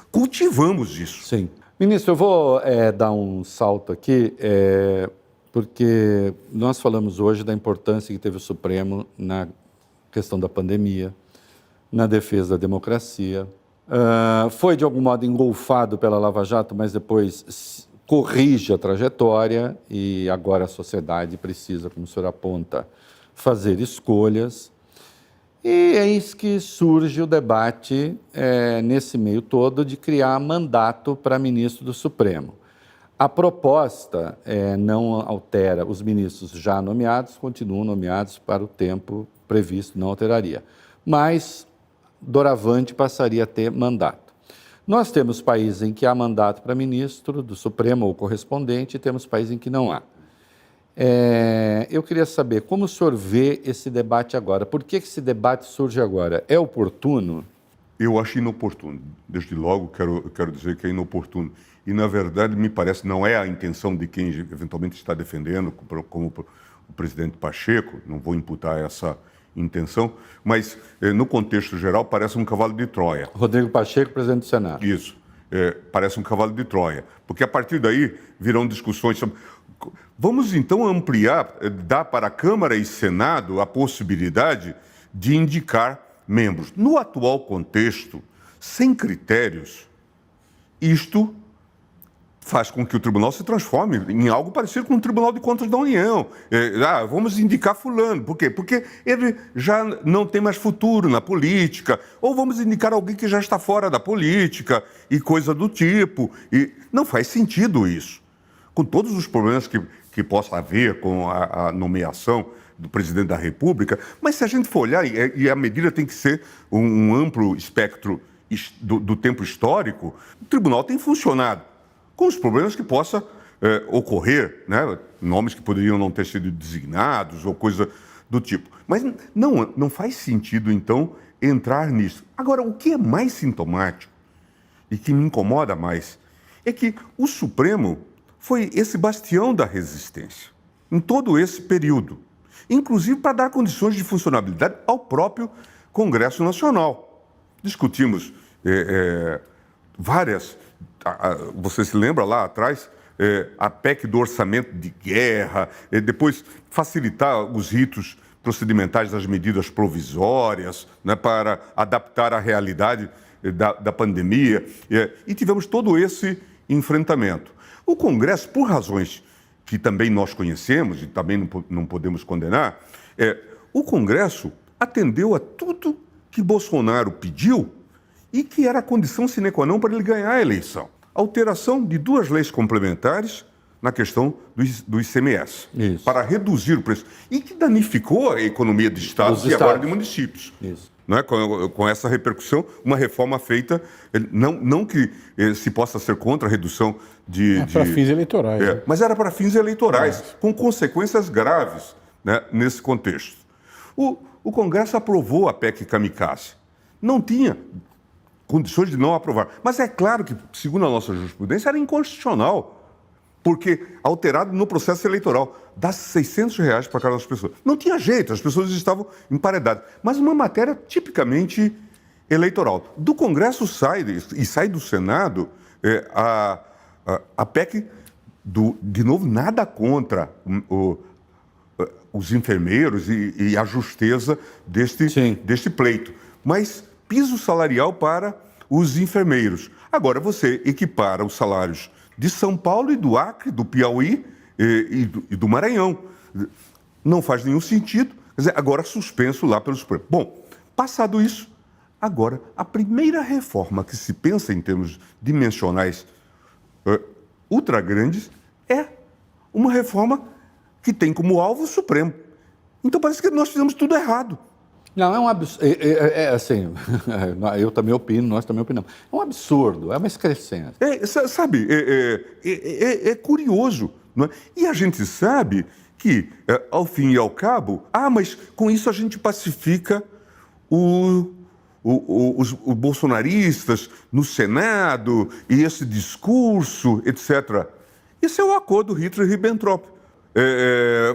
cultivamos isso. Sim. Ministro, eu vou dar um salto aqui, porque nós falamos hoje da importância que teve o Supremo na questão da pandemia, na defesa da democracia. Foi, de algum modo, engolfado pela Lava Jato, mas depois corrige a trajetória e agora a sociedade precisa, como o senhor aponta, fazer escolhas. E é isso que surge o debate, nesse meio todo, de criar mandato para ministro do Supremo. A proposta não altera, os ministros já nomeados continuam nomeados para o tempo previsto, não alteraria. Mas, doravante, passaria a ter mandato. Nós temos países em que há mandato para ministro do Supremo ou correspondente, e temos países em que não há. Eu queria saber como o senhor vê esse debate agora. Por que esse debate surge agora? É oportuno? Eu acho inoportuno. Desde logo, quero dizer que é inoportuno. E, na verdade, me parece, não é a intenção de quem eventualmente está defendendo, como o presidente Pacheco, não vou imputar essa intenção, mas, no contexto geral, parece um cavalo de Troia. Rodrigo Pacheco, presidente do Senado. Isso. Parece um cavalo de Troia. Porque, a partir daí, virão discussões sobre... Vamos, então, ampliar, dar para a Câmara e Senado a possibilidade de indicar membros. No atual contexto, sem critérios, isto faz com que o tribunal se transforme em algo parecido com o Tribunal de Contas da União. Vamos indicar fulano. Por quê? Porque ele já não tem mais futuro na política. Ou vamos indicar alguém que já está fora da política e coisa do tipo. E não faz sentido isso. Com todos os problemas que possa haver com a nomeação do presidente da República, mas se a gente for olhar, e a medida tem que ser um amplo espectro do tempo histórico, o tribunal tem funcionado, com os problemas que possa ocorrer, né? Nomes que poderiam não ter sido designados ou coisa do tipo. Mas não faz sentido, então, entrar nisso. Agora, o que é mais sintomático e que me incomoda mais é que o Supremo foi esse bastião da resistência em todo esse período, inclusive para dar condições de funcionabilidade ao próprio Congresso Nacional. Discutimos várias você se lembra lá atrás, a PEC do orçamento de guerra, depois facilitar os ritos procedimentais das medidas provisórias, né, para adaptar à realidade da pandemia, e tivemos todo esse enfrentamento. O Congresso, por razões que também nós conhecemos e também não podemos condenar, o Congresso atendeu a tudo que Bolsonaro pediu e que era a condição sine qua non para ele ganhar a eleição. Alteração de 2 leis complementares na questão do ICMS, Isso. para reduzir o preço, e que danificou a economia de estados e agora de municípios. Isso. Não é? Com essa repercussão, uma reforma feita, não que se possa ser contra a redução para fins eleitorais. Né? Mas era para fins eleitorais, com consequências graves, né, nesse contexto. O Congresso aprovou a PEC Kamikaze. Não tinha condições de não aprovar. Mas é claro que, segundo a nossa jurisprudência, era inconstitucional, porque alterado no processo eleitoral, dá R$600 para cada pessoa. Não tinha jeito, as pessoas estavam emparedadas. Mas uma matéria tipicamente eleitoral. Do Congresso sai do Senado a PEC, de novo, nada contra os enfermeiros e a justeza deste pleito. Mas piso salarial para os enfermeiros. Agora, você equipara os salários de São Paulo e do Acre, do Piauí e do Maranhão. Não faz nenhum sentido. Quer dizer, agora suspenso lá pelo Supremo. Bom, passado isso, agora, a primeira reforma que se pensa em termos dimensionais ultra grandes é uma reforma que tem como alvo o Supremo. Então parece que nós fizemos tudo errado. Não, é um absurdo. Assim, eu também opino, nós também opinamos. É um absurdo, é uma excrescência. Sabe, é curioso, não é? E a gente sabe que, ao fim e ao cabo, mas com isso a gente pacifica os bolsonaristas no Senado e esse discurso, etc. Isso é o acordo Hitler-Ribbentrop.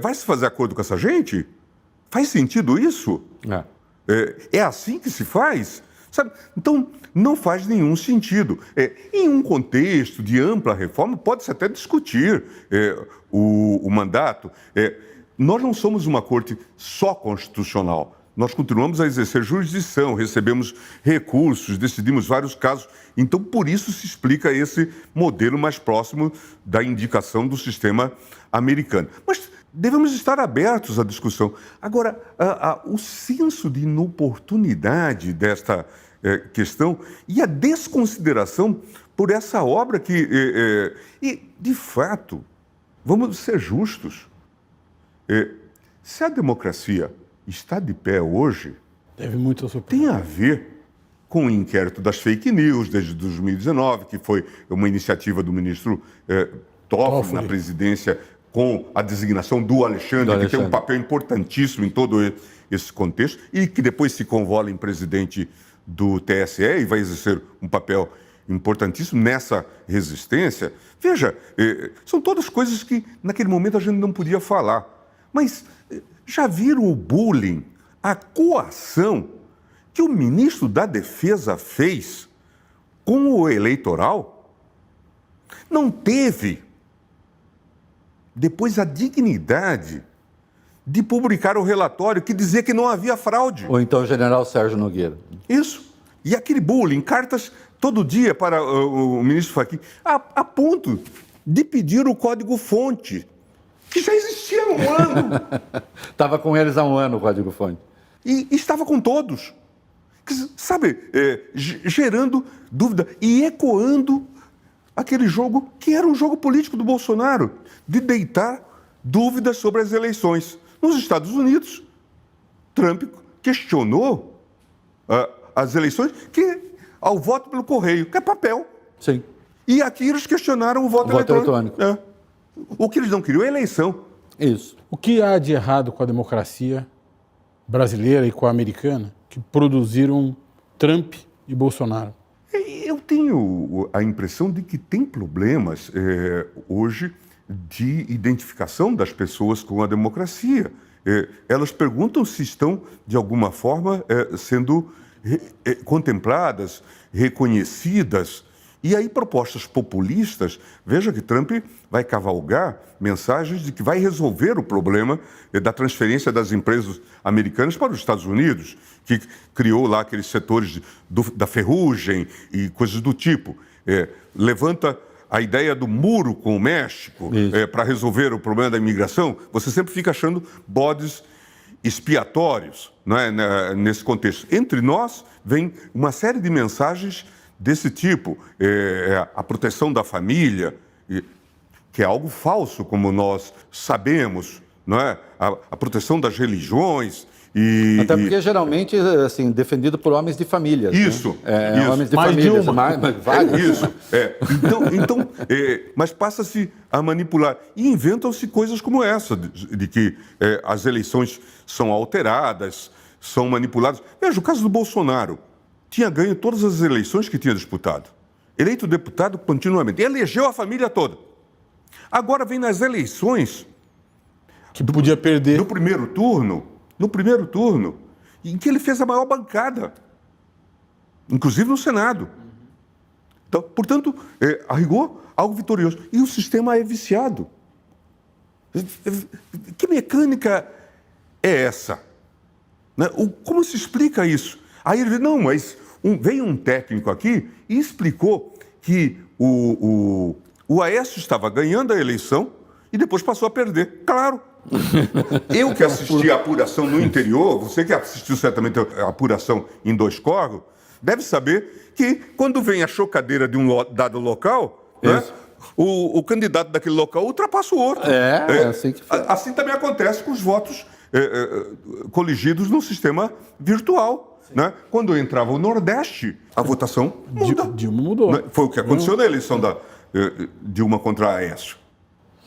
Vai se fazer acordo com essa gente? Faz sentido isso? É assim que se faz? Sabe? Então, não faz nenhum sentido. Em um contexto de ampla reforma, pode-se até discutir o mandato. Nós não somos uma corte só constitucional. Nós continuamos a exercer jurisdição, recebemos recursos, decidimos vários casos. Então, por isso se explica esse modelo mais próximo da indicação do sistema americano. Mas devemos estar abertos à discussão. Agora, o senso de inoportunidade desta questão e a desconsideração por essa obra que... e, de fato, vamos ser justos. Se a democracia está de pé hoje, deve muito ao tem a ver com o inquérito das fake news desde 2019, que foi uma iniciativa do ministro Toffoli na presidência, com a designação do Alexandre, que tem um papel importantíssimo em todo esse contexto, e que depois se convola em presidente do TSE e vai exercer um papel importantíssimo nessa resistência. Veja, são todas coisas que naquele momento a gente não podia falar. Mas já viram o bullying, a coação que o ministro da Defesa fez com o eleitoral? Não teve depois a dignidade de publicar o relatório que dizia que não havia fraude. Ou então o general Sérgio Nogueira. Isso. E aquele bullying, cartas todo dia para o ministro Fachin, a ponto de pedir o código-fonte, que já existia há um ano. Estava com eles há um ano o código-fonte. E estava com todos. Sabe, gerando dúvida e ecoando aquele jogo que era um jogo político do Bolsonaro, de deitar dúvidas sobre as eleições. Nos Estados Unidos, Trump questionou as eleições ao voto pelo correio, que é papel. Sim. E aqui eles questionaram o voto eletrônico. O que eles não queriam é eleição. Isso. O que há de errado com a democracia brasileira e com a americana que produziram Trump e Bolsonaro? Eu tenho a impressão de que tem problemas hoje de identificação das pessoas com a democracia. Elas perguntam se estão, de alguma forma, sendo contempladas, reconhecidas, E aí propostas populistas, veja que Trump vai cavalgar mensagens de que vai resolver o problema da transferência das empresas americanas para os Estados Unidos, que criou lá aqueles setores da ferrugem e coisas do tipo. Levanta a ideia do muro com o México para resolver o problema da imigração. Você sempre fica achando bodes expiatórios, não é, nesse contexto. Entre nós vem uma série de mensagens desse tipo, a proteção da família, que é algo falso, como nós sabemos, não é? A proteção das religiões. Até porque geralmente assim, defendido por homens de família. Isso. Né? Isso. Homens de Mais família. de uma. Vários. Isso. Mas passa-se a manipular. E inventam-se coisas como essa, de que as eleições são alteradas, são manipuladas. Veja, o caso do Bolsonaro. Tinha ganho todas as eleições que tinha disputado. Eleito deputado continuamente. Elegeu a família toda. Agora vem nas eleições... Que podia perder. No primeiro turno, em que ele fez a maior bancada. Inclusive no Senado. Então, portanto, a rigor, algo vitorioso. E o sistema é viciado. Que mecânica é essa? Né? Como se explica isso? Aí ele diz, não, mas veio um técnico aqui e explicou que o Aécio estava ganhando a eleição e depois passou a perder. Claro. Eu que assisti a apuração no interior, você que assistiu certamente a apuração em 2 Corgos, deve saber que quando vem a chocadeira de um dado local, né, o candidato daquele local ultrapassa o outro. Assim que foi. Assim também acontece com os votos coligidos no sistema virtual. Né? Quando entrava o Nordeste, a votação muda. Dilma mudou. Né? Foi o que aconteceu na eleição da Dilma contra Aécio.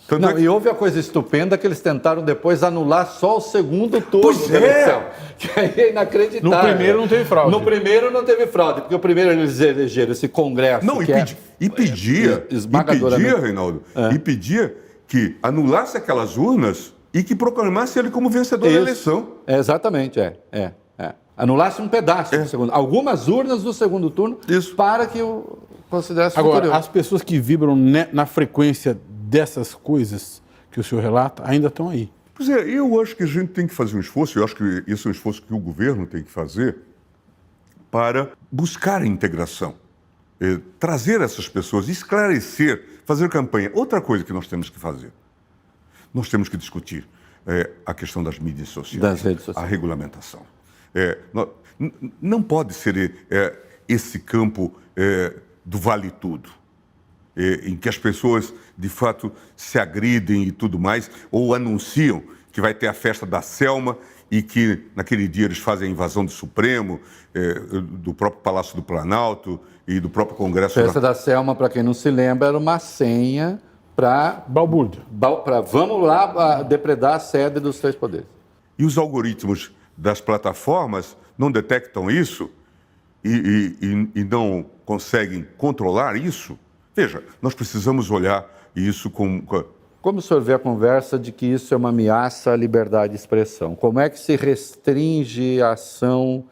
Tanto Não, e houve a coisa estupenda que eles tentaram depois anular só o segundo turno Pois da é. eleição. Que é inacreditável. No primeiro não teve fraude. No primeiro não teve fraude, porque o primeiro eles elegeram esse Congresso. Não, e pedia, Reinaldo, e pedia que anulasse aquelas urnas e que proclamasse ele como vencedor da eleição. Exatamente, anulasse um pedaço do segundo. Algumas urnas do segundo turno para que o considerasse Agora, vitorioso. as pessoas que vibram na frequência dessas coisas que o senhor relata ainda estão aí. Pois é, eu acho que a gente tem que fazer um esforço, eu acho que esse é um esforço que o governo tem que fazer para buscar a integração, trazer essas pessoas, esclarecer, fazer campanha. Outra coisa que nós temos que fazer, nós temos que discutir a questão das mídias sociais, das redes sociais. A regulamentação. Não pode ser esse campo do vale tudo, em que as pessoas, de fato, se agridem e tudo mais, ou anunciam que vai ter a festa da Selma e que, naquele dia, eles fazem a invasão do Supremo, do próprio Palácio do Planalto e do próprio Congresso. A festa da Selma, para quem não se lembra, era uma senha para... Balbúrdia. Vamos lá depredar a sede dos 3 poderes. E os algoritmos das plataformas não detectam isso e não conseguem controlar isso? Veja, nós precisamos olhar isso com... Como o senhor vê a conversa de que isso é uma ameaça à liberdade de expressão? Como é que se restringe a ação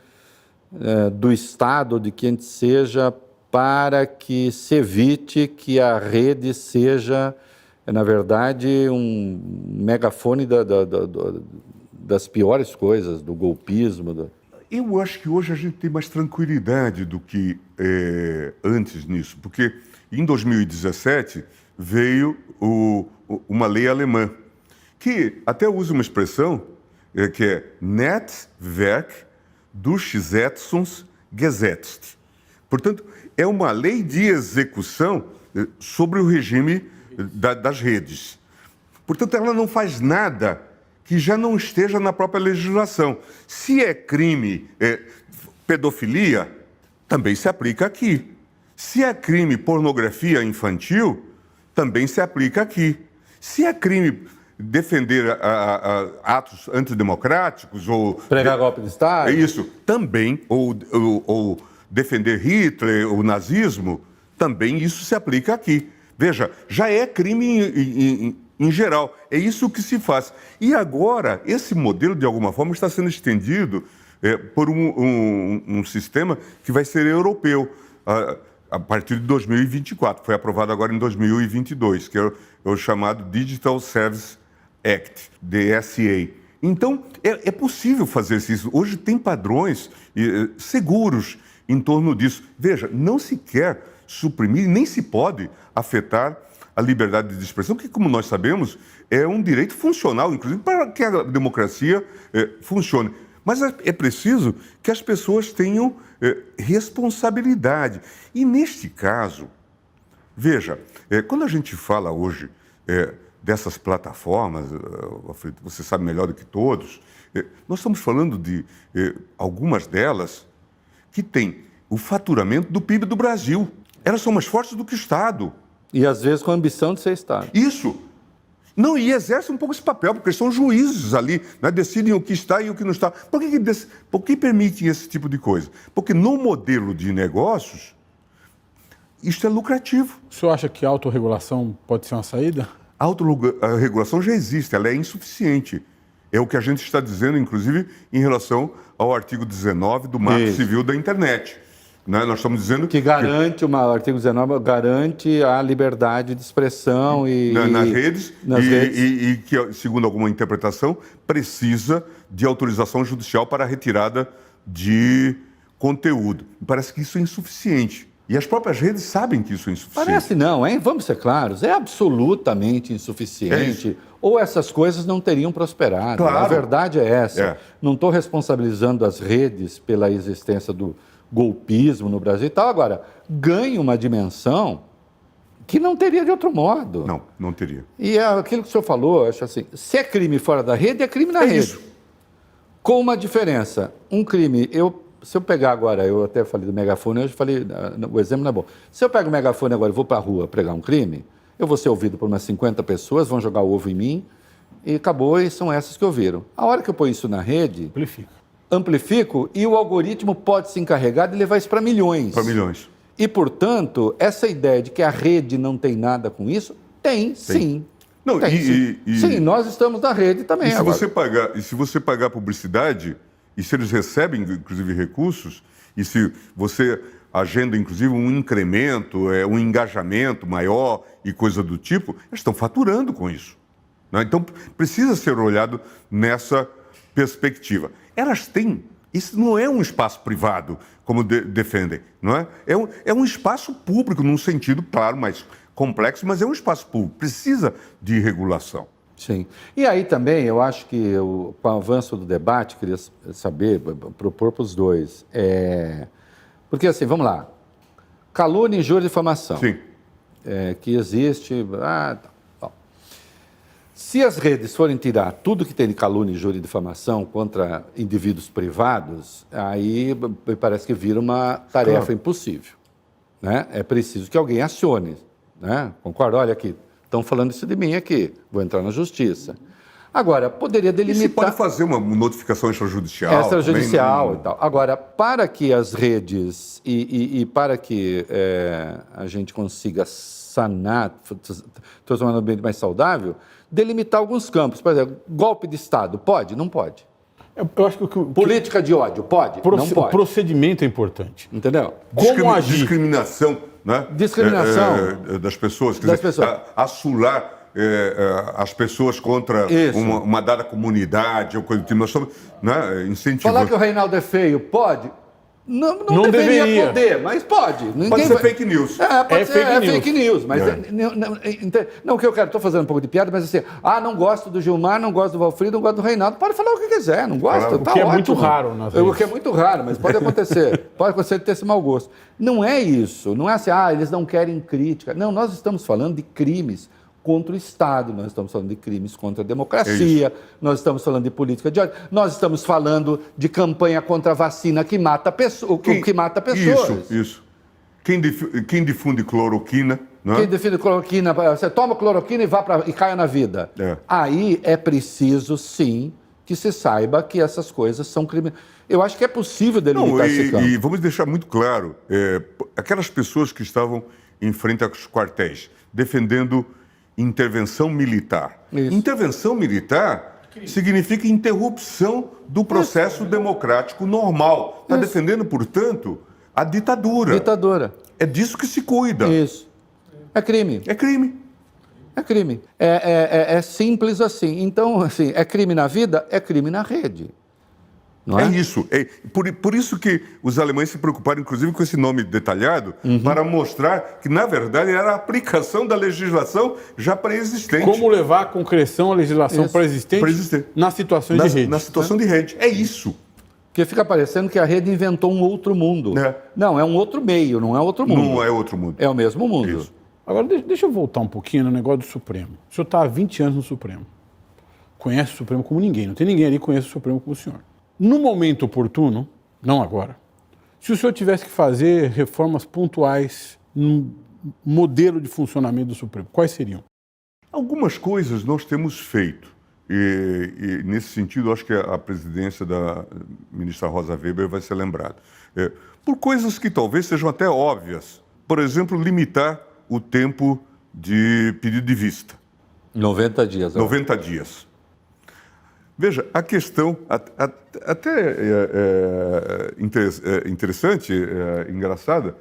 do Estado, de quem seja, para que se evite que a rede seja, na verdade, um megafone das piores coisas, do golpismo? Eu acho que hoje a gente tem mais tranquilidade do que antes nisso, porque em 2017 veio uma lei alemã, que até usa uma expressão que é Netzwerk Durchsetzungsgesetz. Portanto, é uma lei de execução sobre o regime das redes. Portanto, ela não faz nada que já não esteja na própria legislação. Se é crime pedofilia, também se aplica aqui. Se é crime pornografia infantil, também se aplica aqui. Se é crime defender atos antidemocráticos ou... Pregar golpe de Estado? É isso. Também, ou defender Hitler, o nazismo, também isso se aplica aqui. Veja, já é crime em geral. É isso que se faz. E agora, esse modelo, de alguma forma, está sendo estendido por um sistema que vai ser europeu. a partir de 2024. Foi aprovado agora em 2022, que é o chamado Digital Service Act, DSA. Então, é possível fazer isso. Hoje tem padrões seguros em torno disso. Veja, não se quer suprimir, nem se pode afetar a liberdade de expressão, que, como nós sabemos, é um direito funcional, inclusive, para que a democracia funcione. Mas é preciso que as pessoas tenham responsabilidade. E, neste caso, veja, quando a gente fala hoje dessas plataformas, você sabe melhor do que todos, nós estamos falando de algumas delas que têm o faturamento do PIB do Brasil. Elas são mais fortes do que o Estado. E, às vezes, com a ambição de ser Estado. Isso. Não, e exercem um pouco esse papel, porque eles são juízes ali, né? Decidem o que está e o que não está. Por que permitem esse tipo de coisa? Porque no modelo de negócios, isto é lucrativo. O senhor acha que a autorregulação pode ser uma saída? A autorregulação já existe, ela é insuficiente. É o que a gente está dizendo, inclusive, em relação ao artigo 19 do Marco Civil da Internet. Né? Nós estamos dizendo que garante, o artigo 19 garante a liberdade de expressão nas redes, e que, segundo alguma interpretação, precisa de autorização judicial para a retirada de conteúdo. Parece que isso é insuficiente. E as próprias redes sabem que isso é insuficiente. Parece não, hein? Vamos ser claros, é absolutamente insuficiente. Ou essas coisas não teriam prosperado. Claro. A verdade é essa. Não estou responsabilizando as redes pela existência do golpismo no Brasil e tal. Agora, ganha uma dimensão que não teria de outro modo. Não, não teria. E é aquilo que o senhor falou, acho assim, se é crime fora da rede, é crime na rede. Isso. Com uma diferença. Um crime, se eu pegar agora, eu até falei do megafone, eu falei, o exemplo não é bom. Se eu pego o megafone agora e vou para a rua pregar um crime, eu vou ser ouvido por umas 50 pessoas, vão jogar o ovo em mim, e acabou, e são essas que ouviram. A hora que eu ponho isso na rede, amplifico, e o algoritmo pode se encarregar de levar isso para milhões. Para milhões. E, portanto, essa ideia de que a rede não tem nada com isso, tem. Sim. Não, sim, nós estamos na rede também. E se você pagar publicidade, e se eles recebem, inclusive, recursos, e se você agenda, inclusive, um incremento, um engajamento maior e coisa do tipo, eles estão faturando com isso. Né? Então, precisa ser olhado nessa perspectiva. Elas têm, isso não é um espaço privado, como defendem, não é? É um espaço público, num sentido, claro, mais complexo, mas é um espaço público, precisa de regulação. Sim. E aí também, eu acho que com o avanço do debate, queria saber, propor para os dois, porque assim, vamos lá, calúnia, injúria e difamação. Sim. Que existe... Se as redes forem tirar tudo que tem de calúnia, injúria e difamação contra indivíduos privados, aí me parece que vira uma tarefa impossível. Né? É preciso que alguém acione. Né? Concordo? Olha aqui, estão falando isso de mim aqui, vou entrar na justiça. Agora, poderia delimitar... E se pode fazer uma notificação extrajudicial? Extrajudicial e tal. Agora, para que as redes e para que a gente consiga sanar, transformar no ambiente mais saudável, delimitar alguns campos. Por exemplo, golpe de Estado, pode? Não pode. Eu acho que política de ódio, pode? Não pode. O procedimento é importante. Entendeu? Como agir? Discriminação, né? Discriminação. Das pessoas. Quer dizer, assular as pessoas contra uma dada comunidade ou coisa do tipo. Nós estamos, né, incentivando. Falar que o Reinaldo é feio, pode? Não deveria poder, mas pode. Pode ser fake news. Pode ser fake news. Mas não, o que eu quero, estou fazendo um pouco de piada, mas assim, não gosto do Gilmar, não gosto do Valfrido, não gosto do Reinaldo. Pode falar o que quiser, não gosta, tá ótimo. O que é muito raro. O que é muito raro, mas pode acontecer. Pode acontecer de ter esse mau gosto. Não é isso. Não é assim, eles não querem crítica. Não, nós estamos falando de crimes contra o Estado, nós estamos falando de crimes contra a democracia, nós estamos falando de política de ódio, nós estamos falando de campanha contra a vacina que mata pessoas. Isso. Quem difunde cloroquina... Não é? Quem difunde cloroquina, você toma cloroquina e caia na vida. Aí é preciso, sim, que se saiba que essas coisas são crimes. Eu acho que é possível delimitar esse campo. E vamos deixar muito claro, aquelas pessoas que estavam em frente aos quartéis, defendendo intervenção militar. Isso. Intervenção militar significa interrupção do processo democrático normal. Está defendendo, portanto, a ditadura. É disso que se cuida. Isso. É crime. É crime. É crime. É simples assim. Então, assim, é crime na vida, é crime na rede. Não é? É isso. Por isso que os alemães se preocuparam, inclusive, com esse nome detalhado, para mostrar que, na verdade, era a aplicação da legislação já pré-existente. Como levar a concreção a legislação pré-existente nas situações de rede. Na situação de rede. É isso. Porque fica parecendo que a rede inventou um outro mundo. Não, é um outro meio, não é outro mundo. Não é outro mundo. É o mesmo mundo. Isso. Agora, deixa eu voltar um pouquinho no negócio do Supremo. O senhor está há 20 anos no Supremo. Conhece o Supremo como ninguém. Não tem ninguém ali que conheça o Supremo como o senhor. No momento oportuno, não agora, se o senhor tivesse que fazer reformas pontuais no modelo de funcionamento do Supremo, quais seriam? Algumas coisas nós temos feito. E nesse sentido, acho que a presidência da ministra Rosa Weber vai ser lembrada. Por coisas que talvez sejam até óbvias. Por exemplo, limitar o tempo de pedido de vista. 90 dias. 90 dias. Veja, a questão até interessante, engraçada,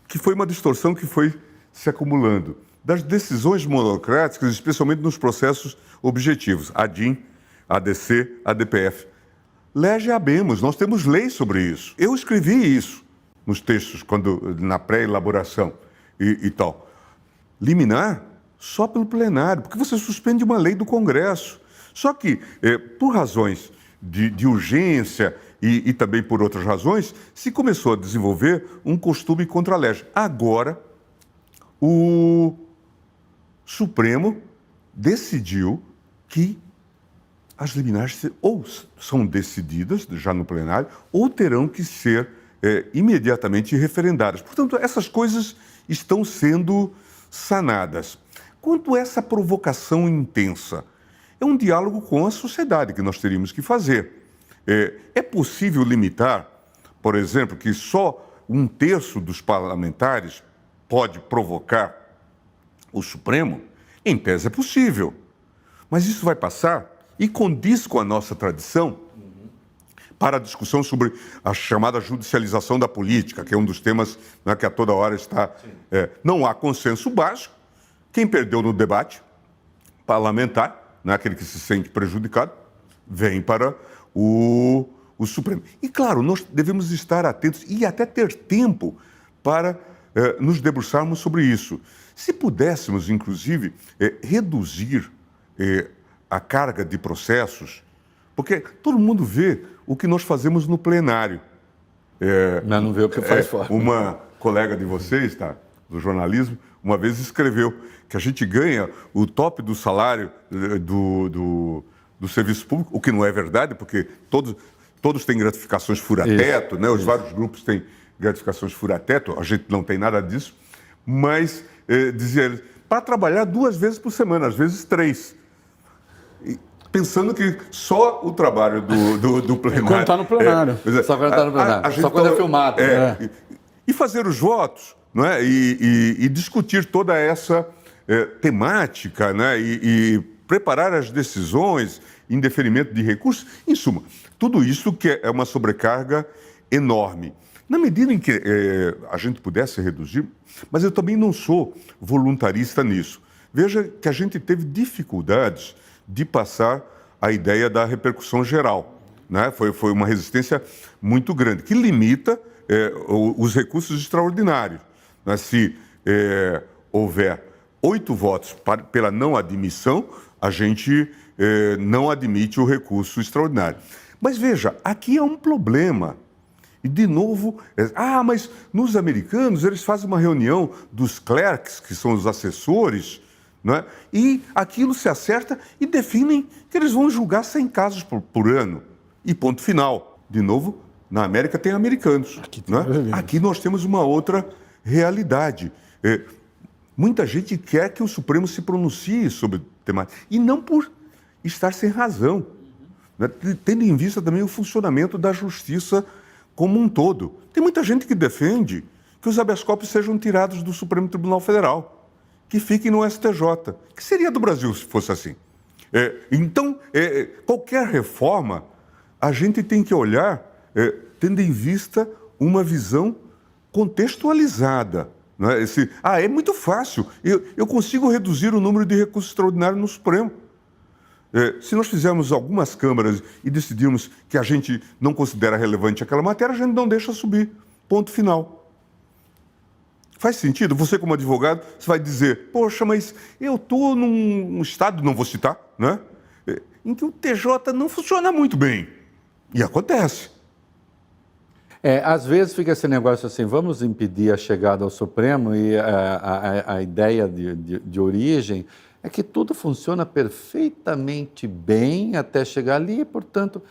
que foi uma distorção que foi se acumulando das decisões monocráticas, especialmente nos processos objetivos, ADIM, ADC, ADPF. Lege habemus, nós temos leis sobre isso. Eu escrevi isso nos textos, na pré-elaboração e tal. Liminar só pelo plenário, porque você suspende uma lei do Congresso. Só que, por razões de urgência e também por outras razões, se começou a desenvolver um costume contra a lege. Agora, o Supremo decidiu que as liminares ou são decididas já no plenário ou terão que ser imediatamente referendadas. Portanto, essas coisas estão sendo sanadas. Quanto a essa provocação intensa, é um diálogo com a sociedade que nós teríamos que fazer. É possível limitar, por exemplo, que só 1/3 dos parlamentares pode provocar o Supremo? Em tese é possível. Mas isso vai passar e condiz com a nossa tradição para a discussão sobre a chamada judicialização da política, que é um dos temas, né, que a toda hora está... não há consenso básico. Quem perdeu no debate parlamentar, né, aquele que se sente prejudicado, vem para o Supremo. E, claro, nós devemos estar atentos e até ter tempo para nos debruçarmos sobre isso. Se pudéssemos, inclusive, reduzir a carga de processos, porque todo mundo vê o que nós fazemos no plenário. Mas não vê o que faz fora. Uma colega de vocês, tá, do jornalismo, uma vez escreveu que a gente ganha o top do salário do serviço público, o que não é verdade, porque todos têm gratificações fura-teto, né? Os vários grupos têm gratificações fura-teto, a gente não tem nada disso, mas dizia ele, para trabalhar 2 vezes por semana, às vezes 3. Pensando que só o trabalho do plenário... Quando está no plenário. Só quando está no plenário. Só quando é filmado. E fazer os votos, não é? E discutir toda essa temática, né? E preparar as decisões em deferimento de recursos. Em suma, tudo isso que é uma sobrecarga enorme. Na medida em que a gente pudesse reduzir, mas eu também não sou voluntarista nisso. Veja que a gente teve dificuldades de passar a ideia da repercussão geral, né? Foi uma resistência muito grande, que limita os recursos extraordinários. Né? Se houver 8 votos pela não admissão, a gente não admite o recurso extraordinário. Mas veja, aqui é um problema. E, de novo, mas nos americanos eles fazem uma reunião dos clerks, que são os assessores, né? E aquilo se acerta e definem que eles vão julgar 100 casos por ano. E ponto final. De novo, na América tem americanos. Aqui nós temos uma outra realidade. Muita gente quer que o Supremo se pronuncie sobre temática. E não por estar sem razão. Né? Tendo em vista também o funcionamento da justiça como um todo. Tem muita gente que defende que os habeas corpus sejam tirados do Supremo Tribunal Federal, que fiquem no STJ. O que seria do Brasil se fosse assim? Então, qualquer reforma, a gente tem que olhar tendo em vista uma visão contextualizada. Não é? É muito fácil, eu consigo reduzir o número de recursos extraordinários no Supremo. Se nós fizermos algumas câmaras e decidirmos que a gente não considera relevante aquela matéria, a gente não deixa subir. Ponto final. Faz sentido? Você, como advogado, você vai dizer, poxa, mas eu estou num estado, não vou citar, né, em que o TJ não funciona muito bem. E acontece. Às vezes fica esse negócio assim, vamos impedir a chegada ao Supremo e a ideia de origem é que tudo funciona perfeitamente bem até chegar ali e, portanto,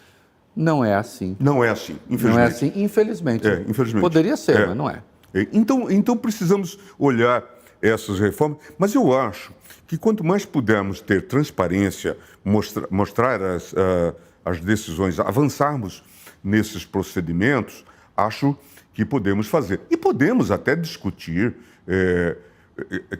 não é assim. Não é assim, infelizmente. Não é assim, infelizmente. Infelizmente. Poderia ser, mas não é. Então precisamos olhar essas reformas, mas eu acho que quanto mais pudermos ter transparência, mostrar as decisões, avançarmos nesses procedimentos, acho que podemos fazer. E podemos até discutir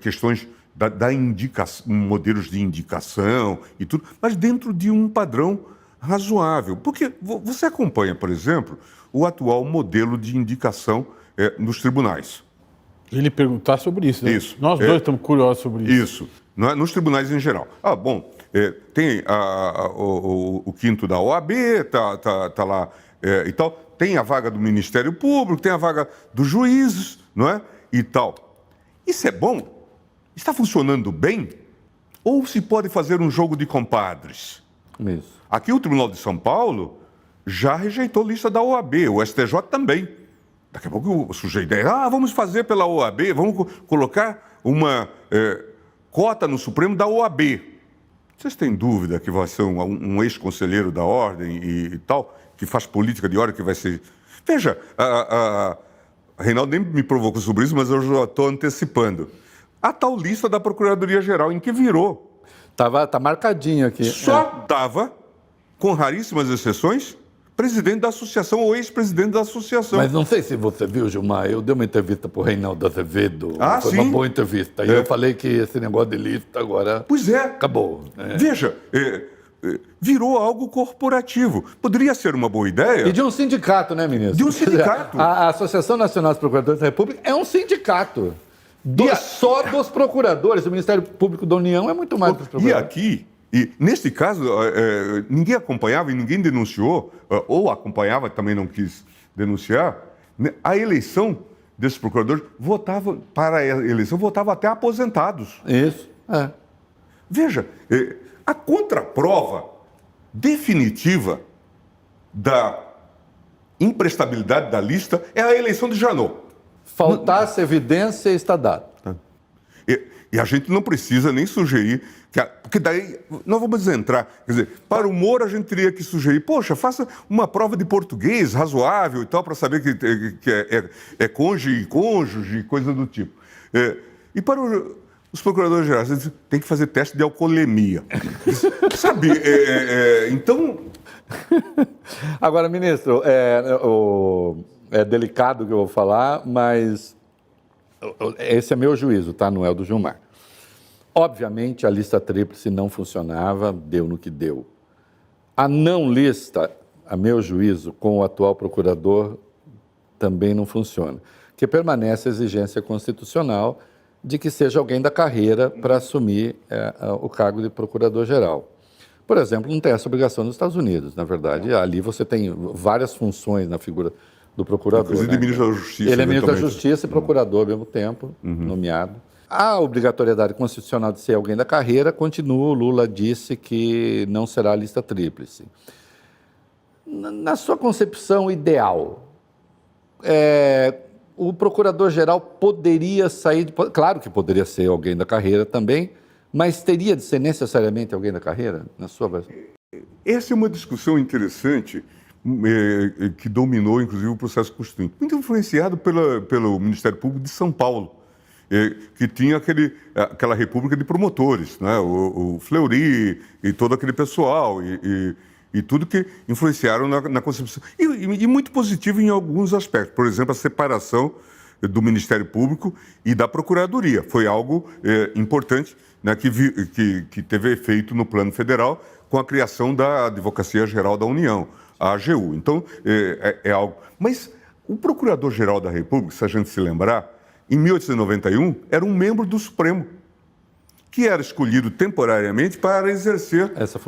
questões da indicação, modelos de indicação e tudo, mas dentro de um padrão razoável. Porque você acompanha, por exemplo, o atual modelo de indicação nos tribunais. Ele perguntar sobre isso, né? Isso. Nós dois estamos curiosos sobre isso. Isso, nos tribunais em geral. Tem o quinto da OAB, tá lá e tal, tem a vaga do Ministério Público, tem a vaga dos juízes, não é? E tal. Isso é bom? Está funcionando bem? Ou se pode fazer um jogo de compadres? Isso. Aqui o Tribunal de São Paulo já rejeitou a lista da OAB, o STJ também. Daqui a pouco surge a ideia, vamos fazer pela OAB, vamos colocar uma cota no Supremo da OAB. Vocês têm dúvida que vai ser um ex-conselheiro da ordem e tal, que faz política de ordem, que vai ser... Veja, a Reinaldo nem me provocou sobre isso, mas eu já estou antecipando. A tal lista da Procuradoria-Geral, em que virou. Tá marcadinho aqui. Só dava, com raríssimas exceções, presidente da associação ou ex-presidente da associação. Mas não sei se você viu, Gilmar, eu dei uma entrevista para o Reinaldo Azevedo. Foi sim? uma boa entrevista. E eu falei que esse negócio de lista agora... Pois é. Acabou. Veja, virou algo corporativo. Poderia ser uma boa ideia. E de um sindicato, né, ministro? De um sindicato. A Associação Nacional dos Procuradores da República é um sindicato. Só dos procuradores. O Ministério Público da União é muito mais dos procuradores. Neste caso, ninguém acompanhava e ninguém denunciou, ou acompanhava também não quis denunciar, né, a eleição desses procuradores. Para a eleição, votava até aposentados. Isso. Veja, a contraprova definitiva da imprestabilidade da lista é a eleição de Janot. Faltasse evidência, está dado. E a gente não precisa nem sugerir, porque daí nós vamos entrar. Quer dizer, para o Moro a gente teria que sugerir, poxa, faça uma prova de português razoável e tal, para saber que é cônjuge, coisa do tipo. E para os procuradores gerais, a gente tem que fazer teste de alcoolemia. Sabe? Então... Agora, ministro, é delicado o que eu vou falar, mas esse é meu juízo, tá? Não é o do Gilmar. Obviamente, a lista tríplice não funcionava, deu no que deu. A não lista, a meu juízo, com o atual procurador, também não funciona. Porque permanece a exigência constitucional de que seja alguém da carreira para assumir o cargo de procurador-geral. Por exemplo, não tem essa obrigação nos Estados Unidos, na verdade. Ali você tem várias funções na figura do procurador. Inclusive, ministro da Justiça. Ele é ministro da Justiça e procurador ao mesmo tempo, nomeado. A obrigatoriedade constitucional de ser alguém da carreira continua. O Lula disse que não será lista tríplice. Na sua concepção ideal, o procurador-geral poderia sair... Claro que poderia ser alguém da carreira também, mas teria de ser necessariamente alguém da carreira, na sua versão? Essa é uma discussão interessante que dominou, inclusive, o processo constituinte. Muito influenciado pelo Ministério Público de São Paulo, que tinha aquela república de promotores, né? O Fleury e todo aquele pessoal, e tudo que influenciaram na concepção. E muito positivo em alguns aspectos. Por exemplo, a separação do Ministério Público e da Procuradoria. Foi algo importante, né, que teve efeito no plano federal com a criação da Advocacia Geral da União, a AGU. Então, é algo... Mas o Procurador-Geral da República, se a gente se lembrar, em 1891, era um membro do Supremo, que era escolhido temporariamente para exercer essa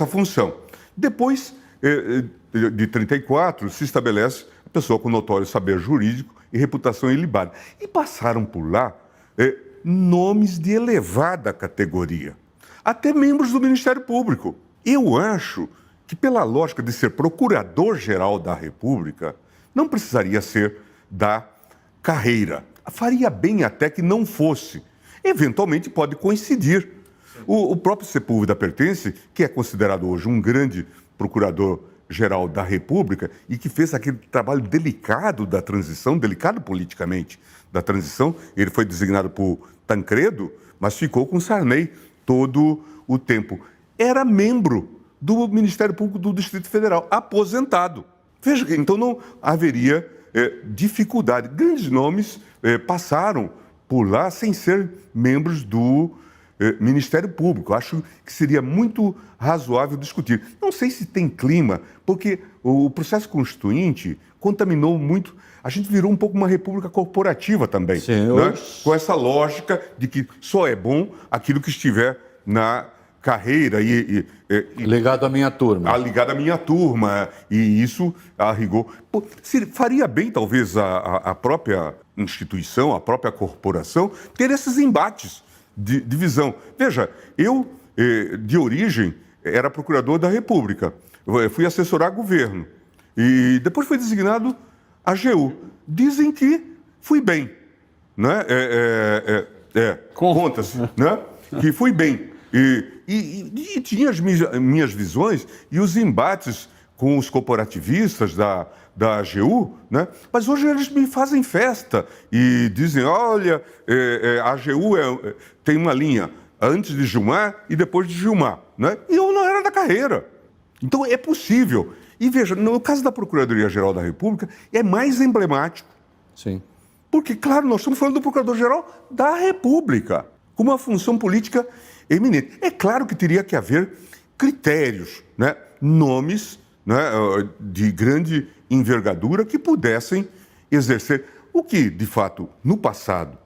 função. Depois de 34, se estabelece a pessoa com notório saber jurídico e reputação ilibada. E passaram por lá nomes de elevada categoria, até membros do Ministério Público. Eu acho que, pela lógica de ser Procurador-Geral da República, não precisaria ser da carreira. Faria bem até que não fosse. Eventualmente pode coincidir. O próprio Sepúlveda Pertence, que é considerado hoje um grande Procurador-Geral da República e que fez aquele trabalho delicado da transição, delicado politicamente da transição, ele foi designado por Tancredo, mas ficou com Sarney todo o tempo. Era membro do Ministério Público do Distrito Federal, aposentado. Veja, então não haveria dificuldade. Grandes nomes passaram por lá sem ser membros do Ministério Público. Acho que seria muito razoável discutir. Não sei se tem clima, porque o processo constituinte contaminou muito. A gente virou um pouco uma república corporativa também, né? Com essa lógica de que só é bom aquilo que estiver na carreira e ligado à minha turma. Ligado à minha turma, e isso a rigor. Pô, faria bem, talvez, a própria instituição, a própria corporação, ter esses embates de visão. Veja, eu, de origem, era procurador da República. Eu fui assessorar governo. E depois fui designado AGU. Dizem que fui bem. Né? Conta-se, né? Que fui bem. E tinha as minhas visões e os embates com os corporativistas da AGU, né? Mas hoje eles me fazem festa e dizem, olha, a AGU tem uma linha antes de Gilmar e depois de Gilmar, né? E eu não era da carreira. Então é possível. E veja, no caso da Procuradoria-Geral da República, é mais emblemático. Sim. Porque, claro, nós estamos falando do Procurador-Geral da República, com uma função política eminente. É claro que teria que haver critérios, né? Nomes, né, de grande envergadura que pudessem exercer o que, de fato, no passado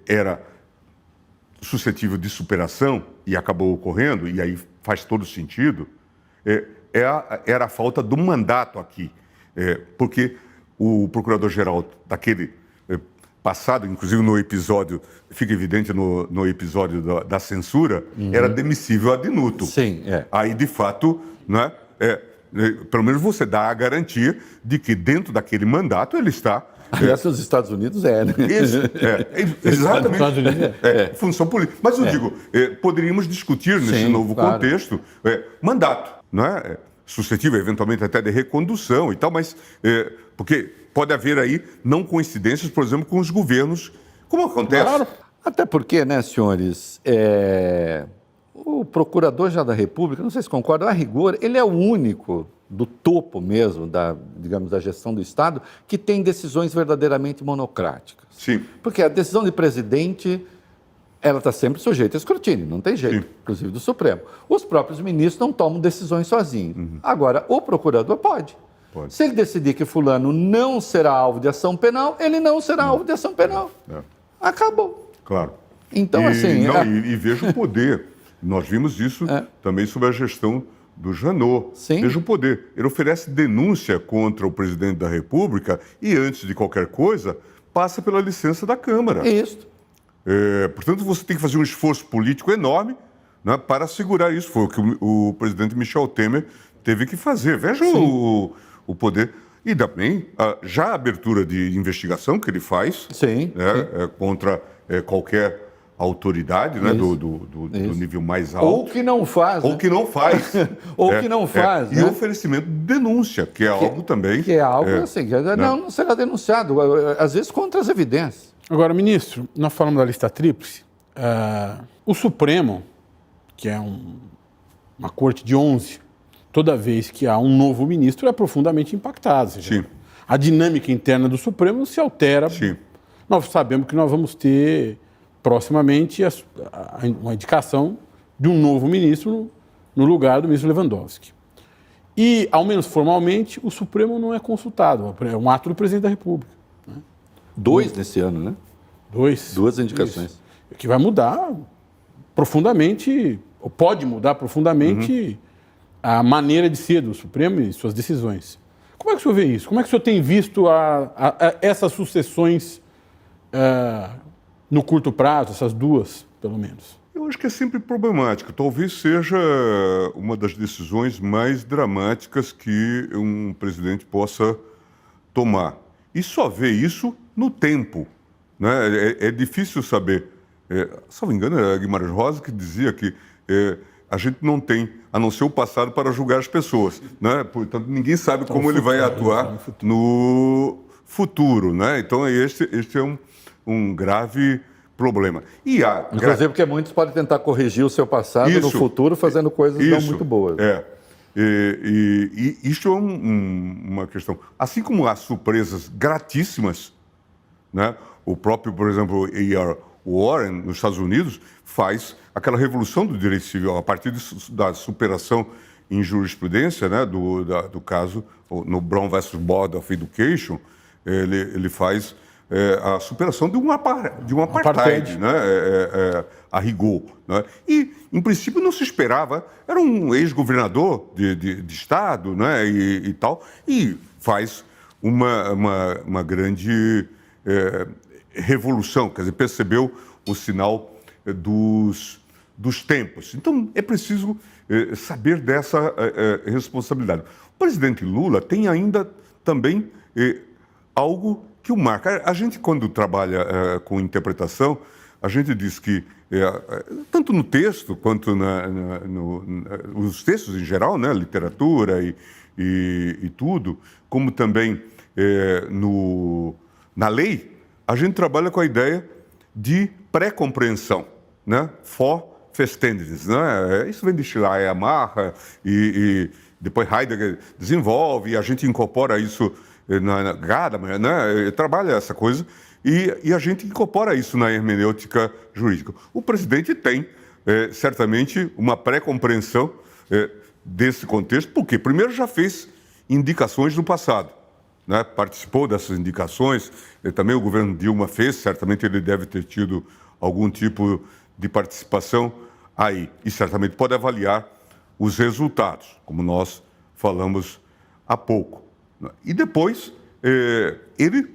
era suscetível de superação e acabou ocorrendo, e aí faz todo sentido, era a falta do mandato aqui. Porque o Procurador-Geral daquele passado, inclusive no episódio, fica evidente no episódio da censura, era demissível ad nutum. Sim, Aí, de fato, né, pelo menos você dá a garantia de que dentro daquele mandato ele está... Aliás, nos Estados Unidos né? Exatamente. Estados Unidos função política. Mas eu digo, poderíamos discutir nesse novo contexto mandato, não é? Suscetível, eventualmente, até de recondução e tal, mas porque pode haver aí não coincidências, por exemplo, com os governos, como acontece. Claro. Até porque, né, senhores, o Procurador-Geral da República, não sei se concordam, a rigor, ele é o único do topo mesmo, digamos, da gestão do Estado, que tem decisões verdadeiramente monocráticas. Sim. Porque a decisão de presidente, ela está sempre sujeita a escrutínio, não tem jeito, inclusive do Supremo. Os próprios ministros não tomam decisões sozinhos. Agora, o procurador pode. Se ele decidir que fulano não será alvo de ação penal, ele não será alvo de ação penal. Acabou. Claro. Então, assim... E veja o poder. Nós vimos isso também sob a gestão do Janot. Sim. Veja o poder. Ele oferece denúncia contra o presidente da República e, antes de qualquer coisa, passa pela licença da Câmara. Isso. Portanto, você tem que fazer um esforço político enorme, né, para assegurar isso. Foi o que o presidente Michel Temer teve que fazer. Veja o poder. E também já a abertura de investigação que ele faz contra qualquer autoridade, né, do nível mais alto. Ou que não faz. Ou que não faz. Ou que não faz. E o oferecimento de denúncia, que é algo também... Que é algo assim, que não será denunciado, às vezes contra as evidências. Agora, ministro, nós falamos da lista tríplice. O Supremo, que é uma corte de 11, toda vez que há um novo ministro, é profundamente impactado. Ou seja, a dinâmica interna do Supremo se altera. Sim. Nós sabemos que nós vamos ter proximamente uma indicação de um novo ministro no lugar do ministro Lewandowski. E, ao menos formalmente, o Supremo não é consultado. É um ato do presidente da República. 2 nesse ano, né? 2 indicações. Isso. Que vai mudar profundamente, ou pode mudar profundamente, a maneira de ser do Supremo e suas decisões. Como é que o senhor vê isso? Como é que o senhor tem visto essas sucessões no curto prazo, essas 2, pelo menos? Eu acho que é sempre problemático. Talvez seja uma das decisões mais dramáticas que um presidente possa tomar. E só vê isso no tempo, né? É difícil saber. Salvo engano, era Guimarães Rosa que dizia que a gente não tem, a não ser o passado, para julgar as pessoas, né? Portanto, ninguém sabe como ele vai atuar no futuro, né? Então, este é um grave problema. Inclusive porque muitos podem tentar corrigir o seu passado no futuro fazendo coisas não muito boas. E isso é uma questão. Assim como há surpresas gratíssimas, né? O próprio, por exemplo, A.R. Warren, nos Estados Unidos, faz aquela revolução do direito civil a partir da superação em jurisprudência, né? do caso no Brown versus Board of Education. Ele faz a superação de um apartheid, né? A rigor. Né? E, em princípio, não se esperava. Era um ex-governador de Estado, né? e tal, e faz uma grande revolução, quer dizer, percebeu o sinal dos tempos. Então, é preciso saber dessa responsabilidade. O presidente Lula tem ainda também algo que o marca. A gente, quando trabalha com interpretação, a gente diz que, tanto no texto quanto nos textos em geral, né, literatura e tudo, como também na lei, a gente trabalha com a ideia de pré-compreensão, né, Verständnis, né? Isso vem de Schleiermacher e depois Heidegger desenvolve, e a gente incorpora isso na Gadamer, né? Trabalha essa coisa e a gente incorpora isso na hermenêutica jurídica. O presidente tem, certamente, uma pré-compreensão desse contexto, porque primeiro já fez indicações no passado, né? Participou dessas indicações, também o governo Dilma fez, certamente ele deve ter tido algum tipo de participação aí, e certamente pode avaliar os resultados, como nós falamos há pouco. E depois, ele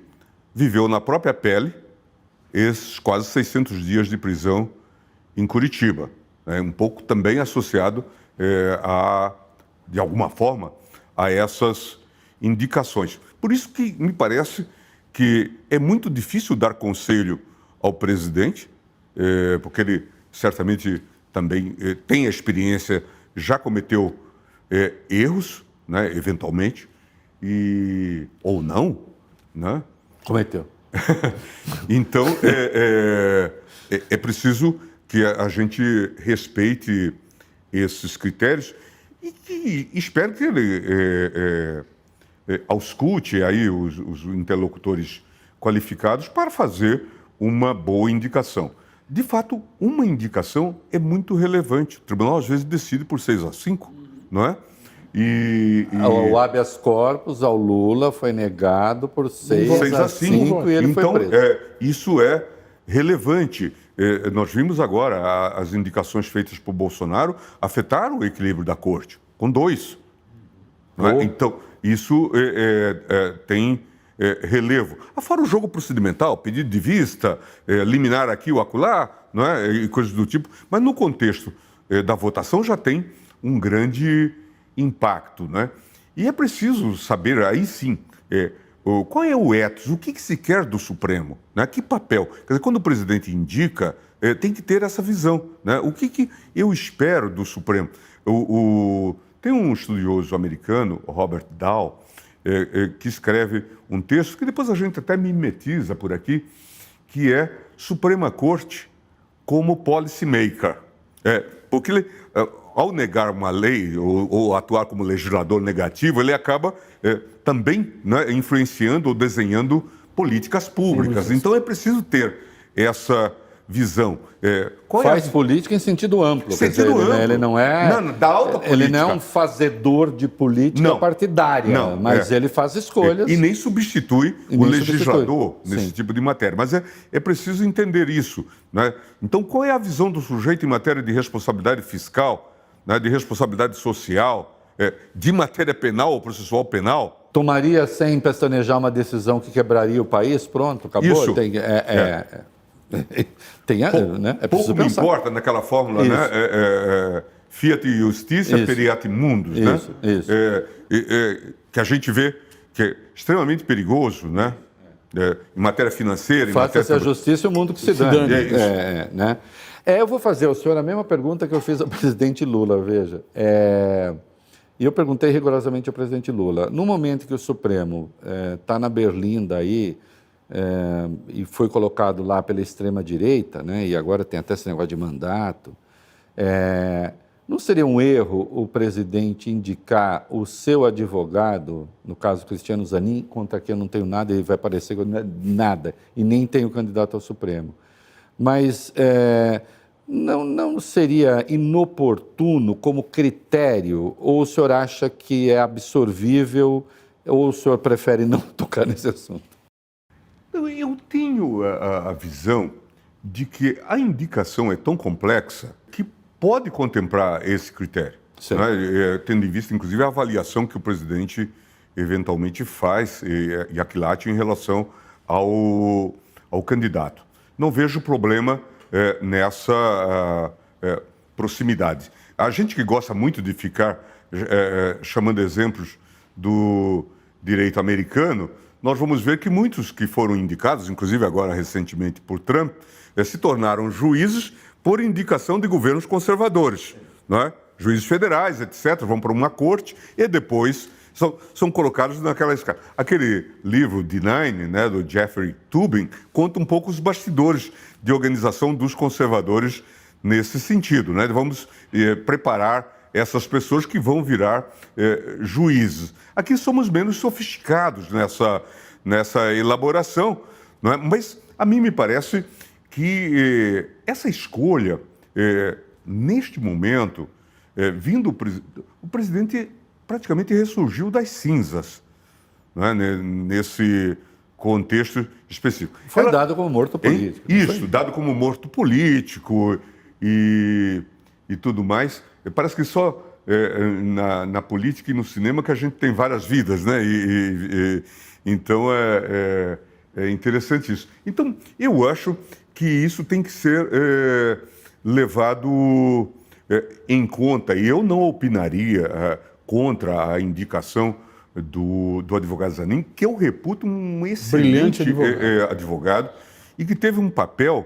viveu na própria pele esses quase 600 dias de prisão em Curitiba, né? Um pouco também associado, de alguma forma, a essas indicações. Por isso que me parece que é muito difícil dar conselho ao presidente, porque ele certamente também tem a experiência, já cometeu erros, né, eventualmente, ou não, né? Cometeu. Então, é preciso que a gente respeite esses critérios e que espero que ele ausculte aí os interlocutores qualificados para fazer uma boa indicação. De fato, uma indicação é muito relevante. O tribunal, às vezes, decide por 6-5, não é? O habeas corpus ao Lula foi negado por 6-5 e ele então, foi preso. Isso é relevante. Nós vimos agora as indicações feitas por Bolsonaro afetaram o equilíbrio da corte, com 2. Não é? Então, isso tem relevo. Fora o jogo procedimental, pedido de vista, liminar aqui ou acolá, não é? E coisas do tipo. Mas no contexto da votação já tem um grande impacto, né? E é preciso saber, aí sim, qual é o ethos, o que se quer do Supremo, né? Que papel? Quer dizer, quando o presidente indica, tem que ter essa visão, né? O que eu espero do Supremo? Tem um estudioso americano, Robert Dahl, que escreve um texto que depois a gente até mimetiza por aqui, que é Suprema Corte como policymaker. Porque ele, ao negar uma lei ou atuar como legislador negativo, ele acaba também, né, influenciando ou desenhando políticas públicas. Então é preciso ter essa visão. Faz política em sentido amplo. Sentido amplo. Né? Ele não é... da alta política. Ele não é um fazedor de política partidária, mas ele faz escolhas. E nem substitui o legislador Sim. nesse tipo de matéria. Mas é preciso entender isso. Né? Então, qual é a visão do sujeito em matéria de responsabilidade fiscal, né, de responsabilidade social, de matéria penal ou processual penal? Tomaria sem pestanejar uma decisão que quebraria o país? Pronto, acabou? Isso. Né? É Pouco me pensar. importa naquela fórmula, né? Fiat Justitia, Periat Mundus, né? Isso. Que a gente vê que é extremamente perigoso, né? Em matéria financeira, Faça-se a justiça e o mundo que se dane. Né? Eu vou fazer ao senhor a mesma pergunta que eu fiz ao presidente Lula, veja. E eu perguntei rigorosamente ao presidente Lula. No momento que o Supremo está na berlinda aí, e foi colocado lá pela extrema-direita, né, e agora tem até esse negócio de mandato, não seria um erro o presidente indicar o seu advogado, no caso Cristiano Zanin, contra quem eu não tenho nada, e vai parecer que eu não é nada, e nem tenho candidato ao Supremo. Mas não seria inoportuno como critério, ou o senhor acha que é absorvível, ou o senhor prefere não tocar nesse assunto? Eu tenho a visão de que a indicação é tão complexa que pode contemplar esse critério, né? Tendo em vista, inclusive, a avaliação que o presidente eventualmente faz e aquilate em relação ao candidato. Não vejo problema nessa proximidade. A gente que gosta muito de ficar chamando exemplos do direito americano, nós vamos ver que muitos que foram indicados, inclusive agora recentemente por Trump, se tornaram juízes por indicação de governos conservadores, não é? Juízes federais, etc., vão para uma corte e depois são colocados naquela escala. Aquele livro, D9, né, do Jeffrey Toobin, conta um pouco os bastidores de organização dos conservadores nesse sentido, né? Vamos preparar essas pessoas que vão virar juízes. Aqui somos menos sofisticados nessa elaboração, não é? Mas a mim me parece que essa escolha, neste momento, o presidente praticamente ressurgiu das cinzas, não é? Nesse contexto específico. Foi dado como morto político. Isso, dado como morto político e tudo mais. Parece que só na política e no cinema que a gente tem várias vidas, né? Então é interessante isso. Então, eu acho que isso tem que ser levado em conta. E eu não opinaria contra a indicação do advogado Zanin, que eu reputo um excelente advogado e que teve um papel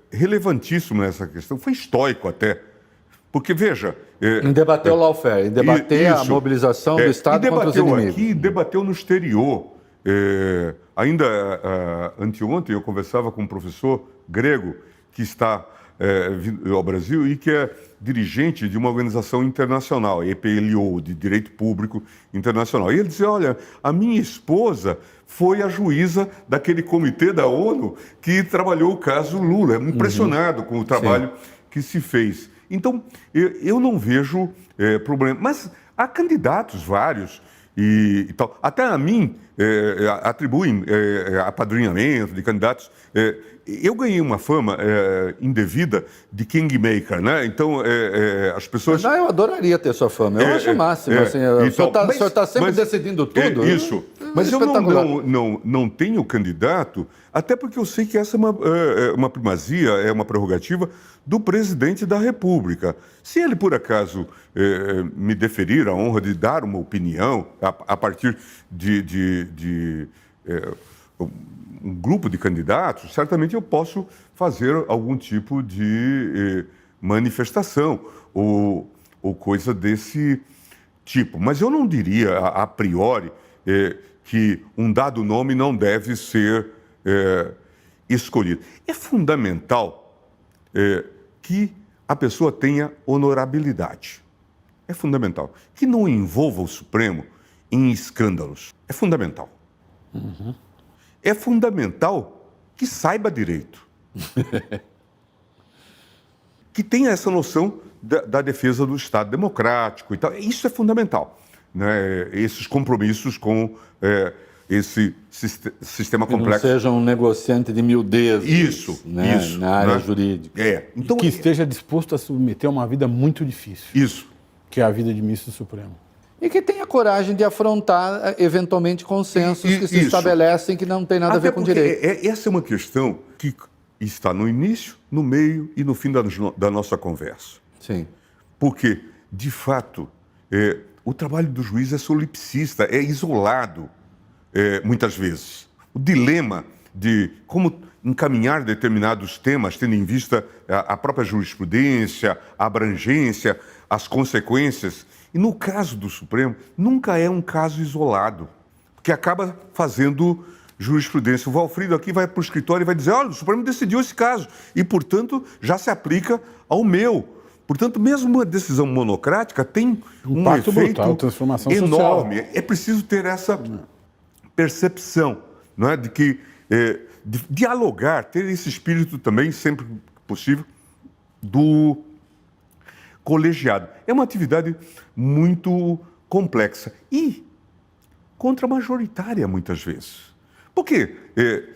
relevantíssimo nessa questão. Foi estoico até. Porque, veja... em debater o lawfare, em debater a mobilização do Estado contra os inimigos. Aqui, debateu no exterior. Ainda anteontem eu conversava com um professor grego que está vindo ao Brasil e que é dirigente de uma organização internacional, EPLO, de Direito Público Internacional. E ele dizia, olha, a minha esposa foi a juíza daquele comitê da ONU que trabalhou o caso Lula. Impressionado com o trabalho que se fez. Então, eu não vejo problema. Mas há candidatos vários e tal. Até a mim atribuem apadrinhamento de candidatos. Eu ganhei uma fama indevida de kingmaker, né? Então, as pessoas... eu adoraria ter sua fama. Eu acho o máximo. Assim, o senhor está sempre decidindo tudo. Isso. Mas eu não tenho candidato, até porque eu sei que essa é uma primazia, é uma prerrogativa do presidente da República. Se ele, por acaso, me deferir a honra de dar uma opinião a partir de um grupo de candidatos, certamente eu posso fazer algum tipo de manifestação ou coisa desse tipo. Mas eu não diria, a priori, que um dado nome não deve ser escolhido. É fundamental que a pessoa tenha honorabilidade. É fundamental. Que não envolva o Supremo em escândalos. É fundamental. É fundamental que saiba direito. que tenha essa noção da defesa do Estado democrático e tal. Isso é fundamental, né? Esses compromissos com esse sistema Que não complexo. seja um negociante de miudezas, Isso, né? isso, Na área né? jurídica. Então, que esteja disposto a submeter a uma vida muito difícil, isso. que é a vida de ministro supremo. E que tenha coragem de afrontar, eventualmente, consensos que se Isso. estabelecem que não tem nada a ver com porque direito. essa é uma questão que está no início, no meio e no fim da nossa conversa. Sim. Porque, de fato, o trabalho do juiz é solipsista, é isolado, muitas vezes. O dilema de como encaminhar determinados temas, tendo em vista a própria jurisprudência, a abrangência, as consequências. E no caso do Supremo, nunca é um caso isolado, que acaba fazendo jurisprudência. O Valfrido aqui vai para o escritório e vai dizer, olha, o Supremo decidiu esse caso e, portanto, já se aplica ao meu. Portanto, mesmo uma decisão monocrática tem um Impacto efeito brutal, transformação enorme. social. É preciso ter essa percepção, não é, de que de dialogar, ter esse espírito também, sempre possível, do colegiado. É uma atividade muito complexa e contra-majoritária, muitas vezes. Porque,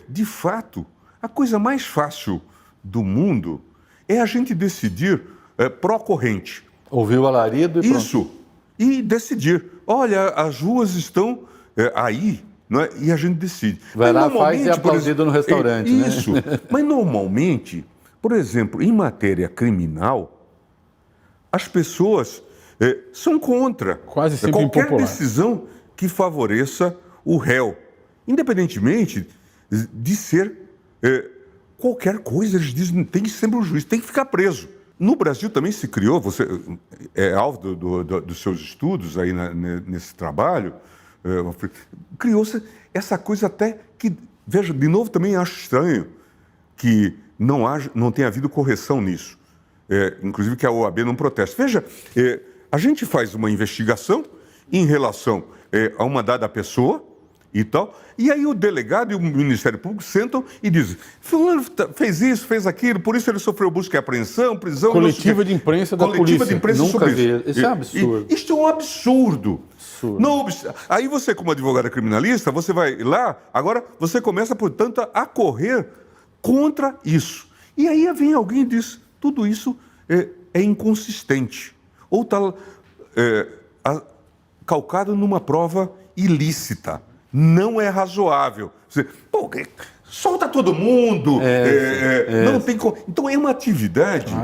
de fato, a coisa mais fácil do mundo é a gente decidir pró-corrente. Ouvir o alarido e pronto. Isso. E decidir. Olha, as ruas estão aí, não é? E a gente decide. Vai Mas lá, faz e é aplaudido no restaurante, né? Isso. Mas normalmente, por exemplo, em matéria criminal, as pessoas são contra Quase sempre qualquer impopular. decisão que favoreça o réu. Independentemente de ser qualquer coisa, eles dizem tem que ser sempre o juiz, tem que ficar preso. No Brasil também se criou, você é alvo dos seus estudos aí nesse trabalho, criou-se essa coisa até que, veja, de novo também acho estranho que não tenha havido correção nisso. Inclusive que a OAB não proteste. Veja, a gente faz uma investigação em relação a uma dada pessoa e tal, e aí o delegado e o Ministério Público sentam e dizem, fulano fez isso, fez aquilo, por isso ele sofreu busca e apreensão, prisão... Coletiva de imprensa da polícia. Coletiva de imprensa Nunca sobre vi. isso. Isso é um absurdo. Isto é um absurdo. Absurdo. Não, aí você, como advogado criminalista, você vai lá, agora você começa, portanto, a correr contra isso. E aí vem alguém e diz, tudo isso é inconsistente, ou está calcado numa prova ilícita. Não é razoável. Você, pô, solta todo mundo. Não tem como. Então é uma atividade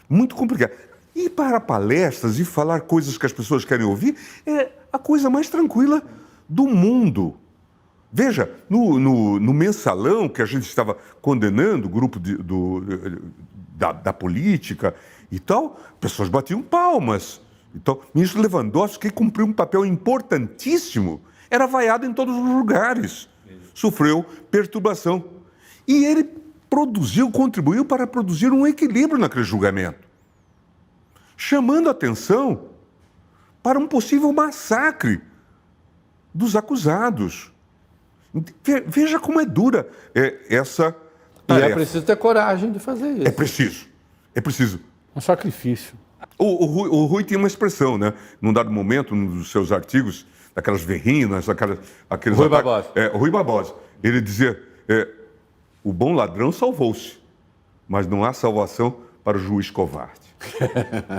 muito complicada. Ir para palestras e falar coisas que as pessoas querem ouvir é a coisa mais tranquila do mundo. Veja, no mensalão que a gente estava condenando, o grupo da política e tal, pessoas batiam palmas. Então, o ministro Lewandowski, que cumpriu um papel importantíssimo, era vaiado em todos os lugares. Sofreu perturbação. E ele contribuiu para produzir um equilíbrio naquele julgamento, chamando atenção para um possível massacre dos acusados. Veja como é dura essa tarefa. E é preciso ter coragem de fazer isso. É preciso. Um sacrifício. O Rui tinha uma expressão, né? Num dado momento, num dos seus artigos, daquelas verrinas, aqueles Rui ataques. Barbosa. O Rui Barbosa. Ele dizia, o bom ladrão salvou-se, mas não há salvação para o juiz covarde.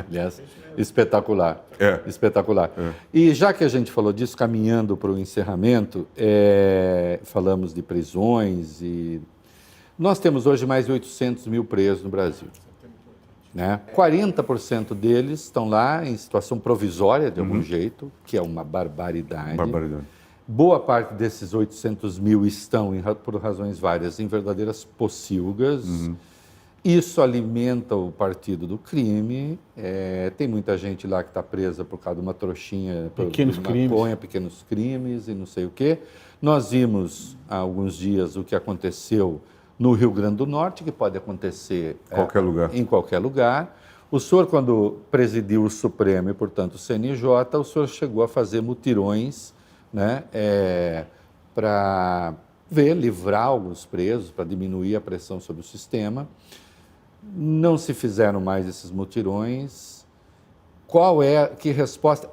Aliás, espetacular. É. Espetacular. E já que a gente falou disso, caminhando para o encerramento, falamos de prisões e... Nós temos hoje mais de 800 mil presos no Brasil. Né? 40% deles estão lá em situação provisória, de algum jeito, que é uma barbaridade. Boa parte desses 800 mil estão, por razões várias, em verdadeiras pocilgas. Isso alimenta o partido do crime. Tem muita gente lá que está presa por causa de uma trouxinha, Pequenos crimes. maconha, pequenos crimes e não sei o quê. Nós vimos há alguns dias o que aconteceu no Rio Grande do Norte, que pode acontecer em qualquer lugar. O senhor, quando presidiu o Supremo e, portanto, o CNJ, o senhor chegou a fazer mutirões, né, para livrar alguns presos, para diminuir a pressão sobre o sistema. não se fizeram mais esses mutirões. Que resposta?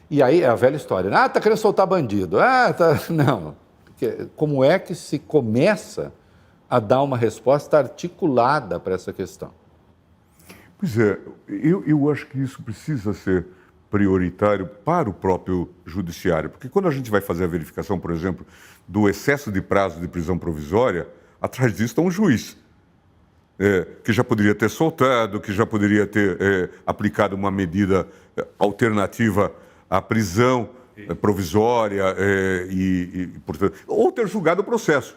E aí é a velha história. Ah, está querendo soltar bandido. Não. Como é que se começa a dar uma resposta articulada para essa questão? Pois é, eu acho que isso precisa ser prioritário para o próprio judiciário, porque quando a gente vai fazer a verificação, por exemplo, do excesso de prazo de prisão provisória, atrás disso está um juiz, que já poderia ter soltado, que já poderia ter aplicado uma medida alternativa à prisão provisória, portanto, ou ter julgado o processo,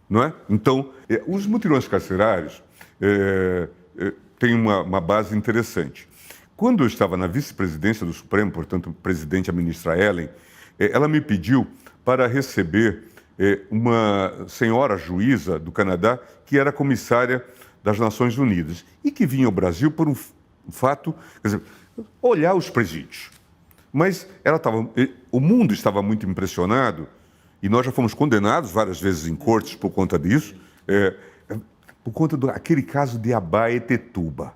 não é? Então, os mutirões carcerários têm uma base interessante. Quando eu estava na vice-presidência do Supremo, portanto, o presidente, a ministra Ellen, ela me pediu para receber uma senhora juíza do Canadá, que era comissária das Nações Unidas, e que vinha ao Brasil por um fato, quer dizer, olhar os presídios. Mas o mundo estava muito impressionado, e nós já fomos condenados várias vezes em cortes por conta disso, por conta daquele caso de Abaetetuba.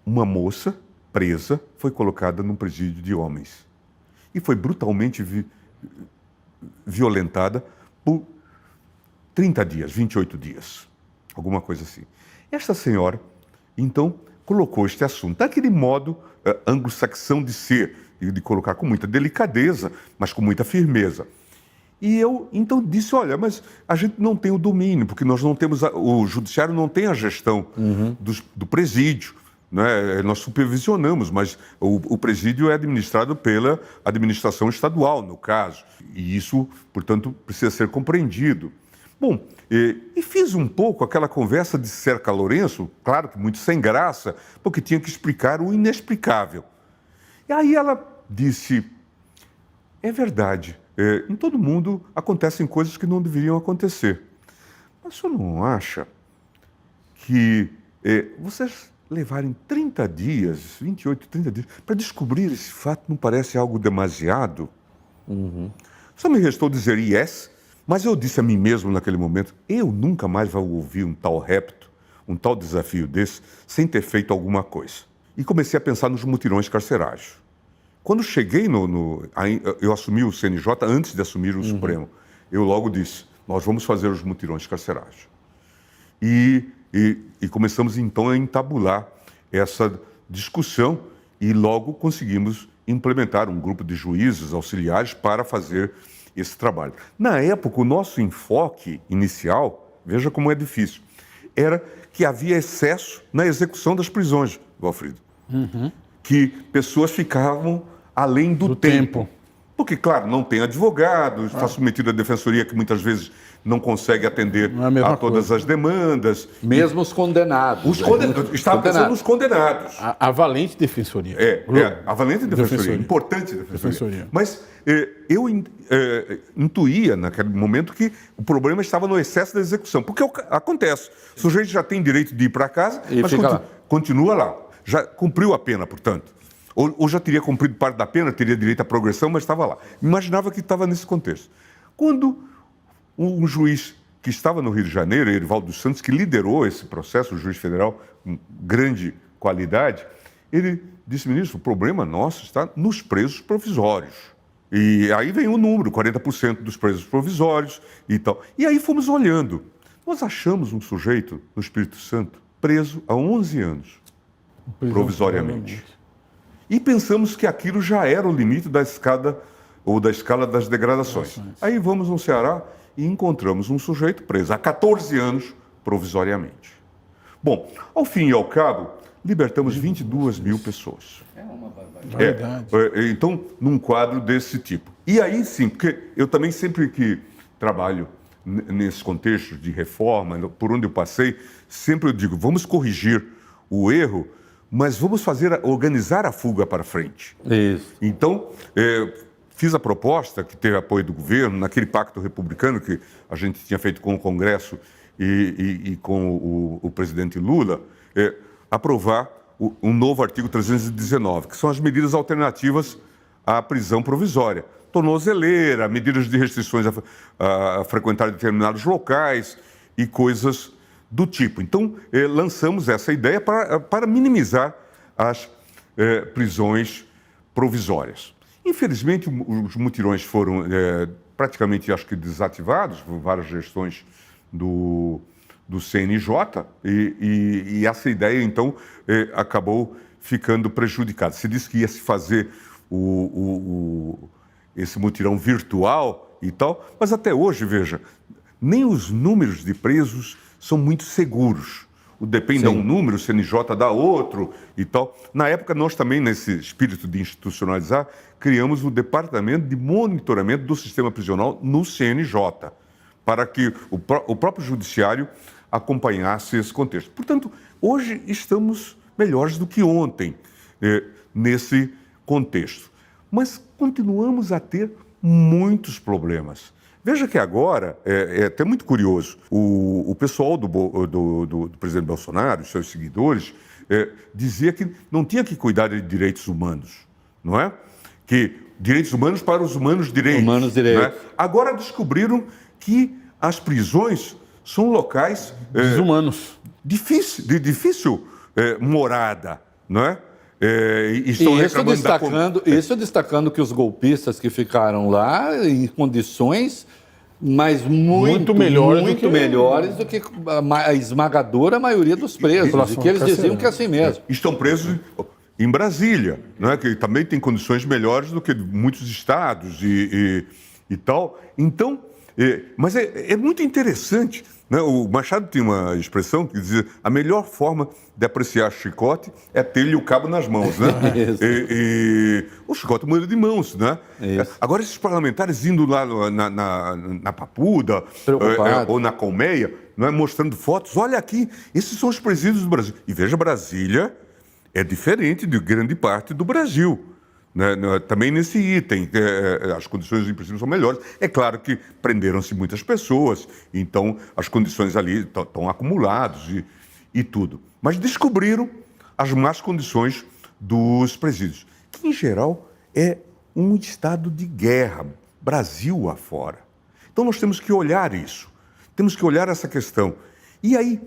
Uma moça presa foi colocada num presídio de homens e foi brutalmente violentada por 30 dias, 28 dias, alguma coisa assim. Esta senhora, então, colocou este assunto daquele modo anglo-saxão de ser, e de colocar com muita delicadeza, mas com muita firmeza. E eu, então, disse, olha, mas a gente não tem o domínio, porque nós não temos, o judiciário não tem a gestão do presídio, né? Nós supervisionamos, mas o presídio é administrado pela administração estadual, no caso, e isso, portanto, precisa ser compreendido. Bom, e fiz um pouco aquela conversa de Cerca Lourenço, claro que muito sem graça, porque tinha que explicar o inexplicável. E aí ela disse, é verdade, em todo mundo acontecem coisas que não deveriam acontecer. Mas o senhor não acha que vocês levarem 30 dias, 28, 30 dias, para descobrir esse fato não parece algo demasiado? Só me restou dizer yes, mas eu disse a mim mesmo naquele momento, eu nunca mais vou ouvir um tal repto, um tal desafio desse, sem ter feito alguma coisa. E comecei a pensar nos mutirões carcerários. Quando cheguei eu assumi o CNJ antes de assumir o Supremo. Eu logo disse, nós vamos fazer os mutirões carcerários. E começamos então a entabular essa discussão e logo conseguimos implementar um grupo de juízes auxiliares para fazer esse trabalho. Na época, o nosso enfoque inicial, veja como é difícil, era que havia excesso na execução das prisões, Valfrido. Que pessoas ficavam além do tempo. Porque, claro, não tem advogado, está submetido à defensoria que muitas vezes não consegue atender a todas as demandas. Mesmo os condenados. Estava pensando nos condenados. A valente defensoria. A valente defensoria, importante defensoria. Mas eu intuía naquele momento que o problema estava no excesso da execução. Porque acontece, o sujeito já tem direito de ir para casa, mas continua lá. Já cumpriu a pena, portanto. Ou já teria cumprido parte da pena, teria direito à progressão, mas estava lá. Imaginava que estava nesse contexto. Quando um juiz que estava no Rio de Janeiro, Erivaldo dos Santos, que liderou esse processo, o juiz federal, com grande qualidade, ele disse, ministro, o problema nosso está nos presos provisórios. E aí vem o número, 40% dos presos provisórios e tal. E aí fomos olhando. Nós achamos um sujeito no Espírito Santo preso há 11 anos, provisoriamente. E pensamos que aquilo já era o limite da escada ou da escala das degradações. Aí vamos no Ceará e encontramos um sujeito preso há 14 anos provisoriamente. Bom, ao fim e ao cabo, libertamos 22 mil pessoas. É uma barbaridade. Então, num quadro desse tipo. E aí sim, porque eu também sempre que trabalho nesse contexto de reforma, por onde eu passei, sempre eu digo, vamos corrigir o erro, mas vamos organizar a fuga para frente. Isso. Então, fiz a proposta, que teve apoio do governo, naquele pacto republicano que a gente tinha feito com o Congresso e com o presidente Lula, aprovar um novo artigo 319, que são as medidas alternativas à prisão provisória. Tornozeleira, medidas de restrições a frequentar determinados locais e coisas do tipo. Então, lançamos essa ideia para minimizar as prisões provisórias. Infelizmente, os mutirões foram praticamente, acho que, desativados por várias gestões do CNJ e essa ideia, então, acabou ficando prejudicada. Se disse que ia se fazer esse mutirão virtual e tal, mas até hoje, veja, nem os números de presos são muito seguros. O DEPEN dá um número, o CNJ dá outro e tal. Na época, nós também, nesse espírito de institucionalizar, criamos o Departamento de Monitoramento do Sistema Prisional no CNJ, para que o próprio judiciário acompanhasse esse contexto. Portanto, hoje estamos melhores do que ontem nesse contexto. Mas continuamos a ter muitos problemas. Veja que agora, é até muito curioso, o pessoal do presidente Bolsonaro, os seus seguidores, dizia que não tinha que cuidar de direitos humanos, não é? Que direitos humanos para os humanos direitos. Humanos direitos. Não é? Agora descobriram que as prisões são locais... Desumanos. de difícil morada, não é? E estão reclamando isso destacando que os golpistas que ficaram lá em condições muito melhores do que a esmagadora maioria dos presos, e que eles diziam que é assim mesmo. Estão presos em Brasília, não é? Que também tem condições melhores do que muitos estados e tal. Então, mas é muito interessante, né? O Machado tinha uma expressão que dizia: a melhor forma de apreciar chicote é ter-lhe o cabo nas mãos, né? O chicote muda de mãos, né? Agora, esses parlamentares indo lá na Papuda ou na Colmeia, né? Mostrando fotos, olha aqui, esses são os presídios do Brasil. E veja, Brasília é diferente de grande parte do Brasil. Né? Também nesse item, as condições de presídio são melhores. É claro que prenderam-se muitas pessoas, então as condições ali estão acumuladas e tudo. Mas descobriram as más condições dos presídios, que em geral é um estado de guerra, Brasil afora. Então nós temos que olhar isso, temos que olhar essa questão. E aí,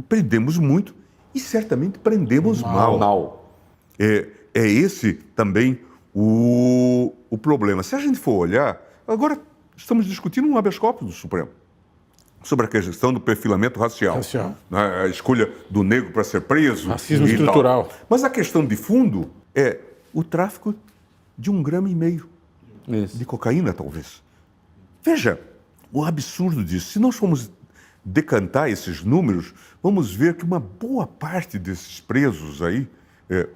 prendemos muito e certamente prendemos mal. É esse também o problema. Se a gente for olhar, agora estamos discutindo um habeas corpus do Supremo sobre a questão do perfilamento racial. A escolha do negro para ser preso. Racismo estrutural. Tal. Mas a questão de fundo é o tráfico de 1,5 grama de cocaína, talvez. Veja o absurdo disso. Se nós formos decantar esses números, vamos ver que uma boa parte desses presos aí,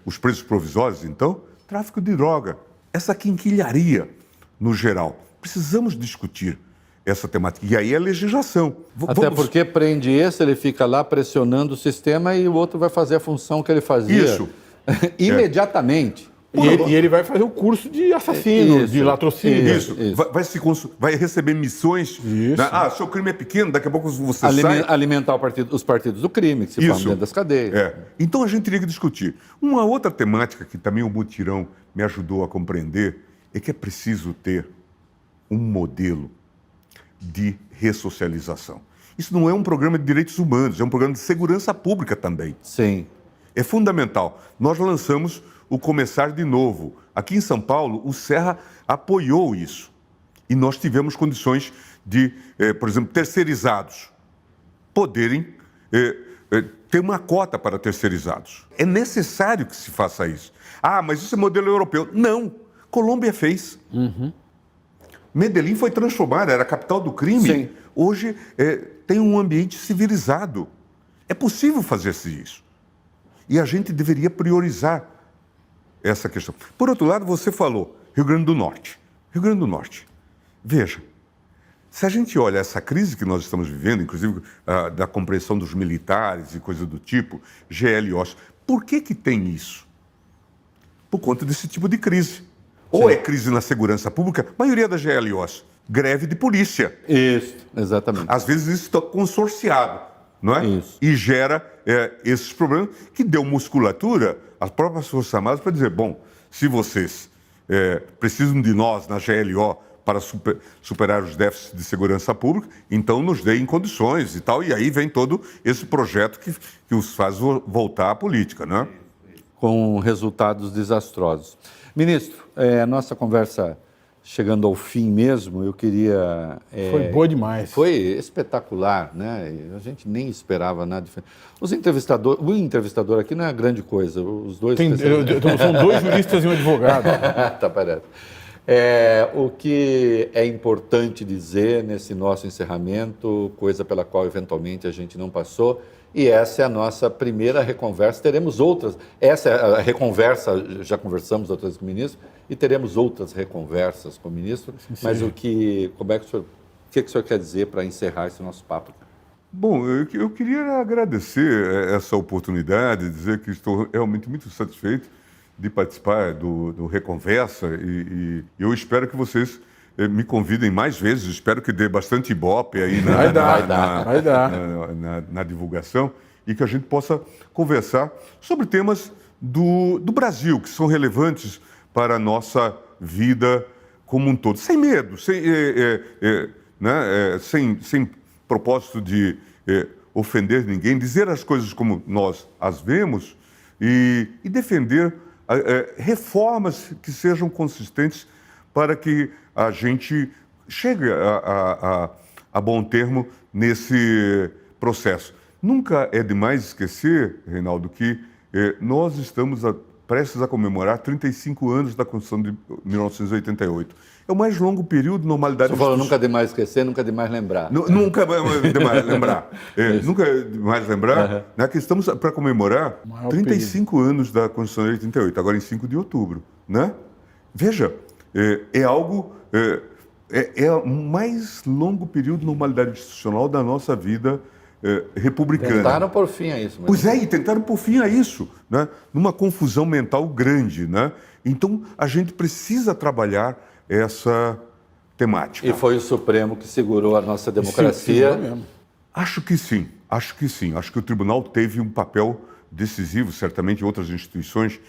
os presos provisórios, então, tráfico de droga, essa quinquilharia no geral. Precisamos discutir essa temática. E aí é legislação. Até porque prende esse, ele fica lá pressionando o sistema e o outro vai fazer a função que ele fazia. Isso. Imediatamente. E ele vai fazer o curso de assassino, de latrocínio. Isso. Vai receber missões. Né? Seu crime é pequeno, daqui a pouco você sai. Alimentar os partidos do crime, que se formam dentro das cadeias. Então a gente teria que discutir. Uma outra temática que também o mutirão me ajudou a compreender é que é preciso ter um modelo de ressocialização. Isso não é um programa de direitos humanos, é um programa de segurança pública também. Sim. É fundamental. Nós lançamos o Começar de Novo. Aqui em São Paulo, o Serra apoiou isso. E nós tivemos condições de, por exemplo, terceirizados poderem ter uma cota para terceirizados. É necessário que se faça isso. Mas isso é modelo europeu. Não. Colômbia fez. Medellín foi transformada, era a capital do crime. Sim. Hoje tem um ambiente civilizado. É possível fazer isso. E a gente deveria priorizar essa questão. Por outro lado, você falou Rio Grande do Norte. Rio Grande do Norte. Veja, se a gente olha essa crise que nós estamos vivendo, inclusive da compreensão dos militares e coisas do tipo, GLOs, por que tem isso? Por conta desse tipo de crise. Ou é crise na segurança pública, a maioria das GLOs, greve de polícia. Isso, exatamente. Às vezes isso está consorciado, não é? Isso. E gera esses problemas que deu musculatura às próprias Forças Armadas para dizer, bom, se vocês precisam de nós na GLO para superar os déficits de segurança pública, então nos deem condições e tal. E aí vem todo esse projeto que os faz voltar à política, né? Com resultados desastrosos. Ministro, nossa conversa chegando ao fim mesmo, eu queria... Foi boa demais. Foi espetacular, né? A gente nem esperava nada diferente. O entrevistador aqui não é grande coisa, os dois... São 2 juristas e um advogado. Tá, parece. O que é importante dizer nesse nosso encerramento, coisa pela qual eventualmente a gente não passou, e essa é a nossa primeira reconversa. Teremos outras. Essa é a reconversa, já conversamos outras com o ministro, e teremos outras reconversas com o ministro. Sim. Mas o que o senhor quer dizer para encerrar esse nosso papo? Bom, eu queria agradecer essa oportunidade, dizer que estou realmente muito satisfeito de participar do Reconversa e eu espero que vocês me convidem mais vezes, espero que dê bastante ibope aí na divulgação e que a gente possa conversar sobre temas do Brasil, que são relevantes para a nossa vida como um todo, sem medo, sem propósito de ofender ninguém, dizer as coisas como nós as vemos e defender reformas que sejam consistentes para que a gente chegue a bom termo nesse processo. Nunca é demais esquecer, Reinaldo, que nós estamos prestes a comemorar 35 anos da Constituição de 1988. É o mais longo período de normalidade. Você falou nunca é demais esquecer, nunca é demais lembrar. Nunca é demais lembrar. Nunca é demais lembrar que estamos para comemorar 35 anos da Constituição de 88, agora em 5 de outubro. Né? Veja, é algo... É o mais longo período de normalidade institucional da nossa vida republicana. Tentaram por fim a isso. Mas... Pois e tentaram por fim a isso, né? Numa confusão mental grande. Né? Então, a gente precisa trabalhar essa temática. E foi o Supremo que segurou a nossa democracia? Sim, acho que sim, acho que sim. Acho que o Tribunal teve um papel decisivo, certamente outras instituições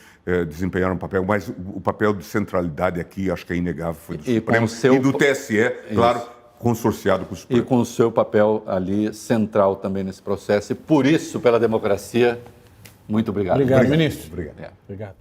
desempenharam um papel, mas o papel de centralidade aqui, acho que é inegável, foi do Supremo e do TSE, claro, consorciado com o Supremo. E com o seu papel ali central também nesse processo, e por isso, pela democracia, muito obrigado. Obrigado, ministro. Obrigado. Obrigado.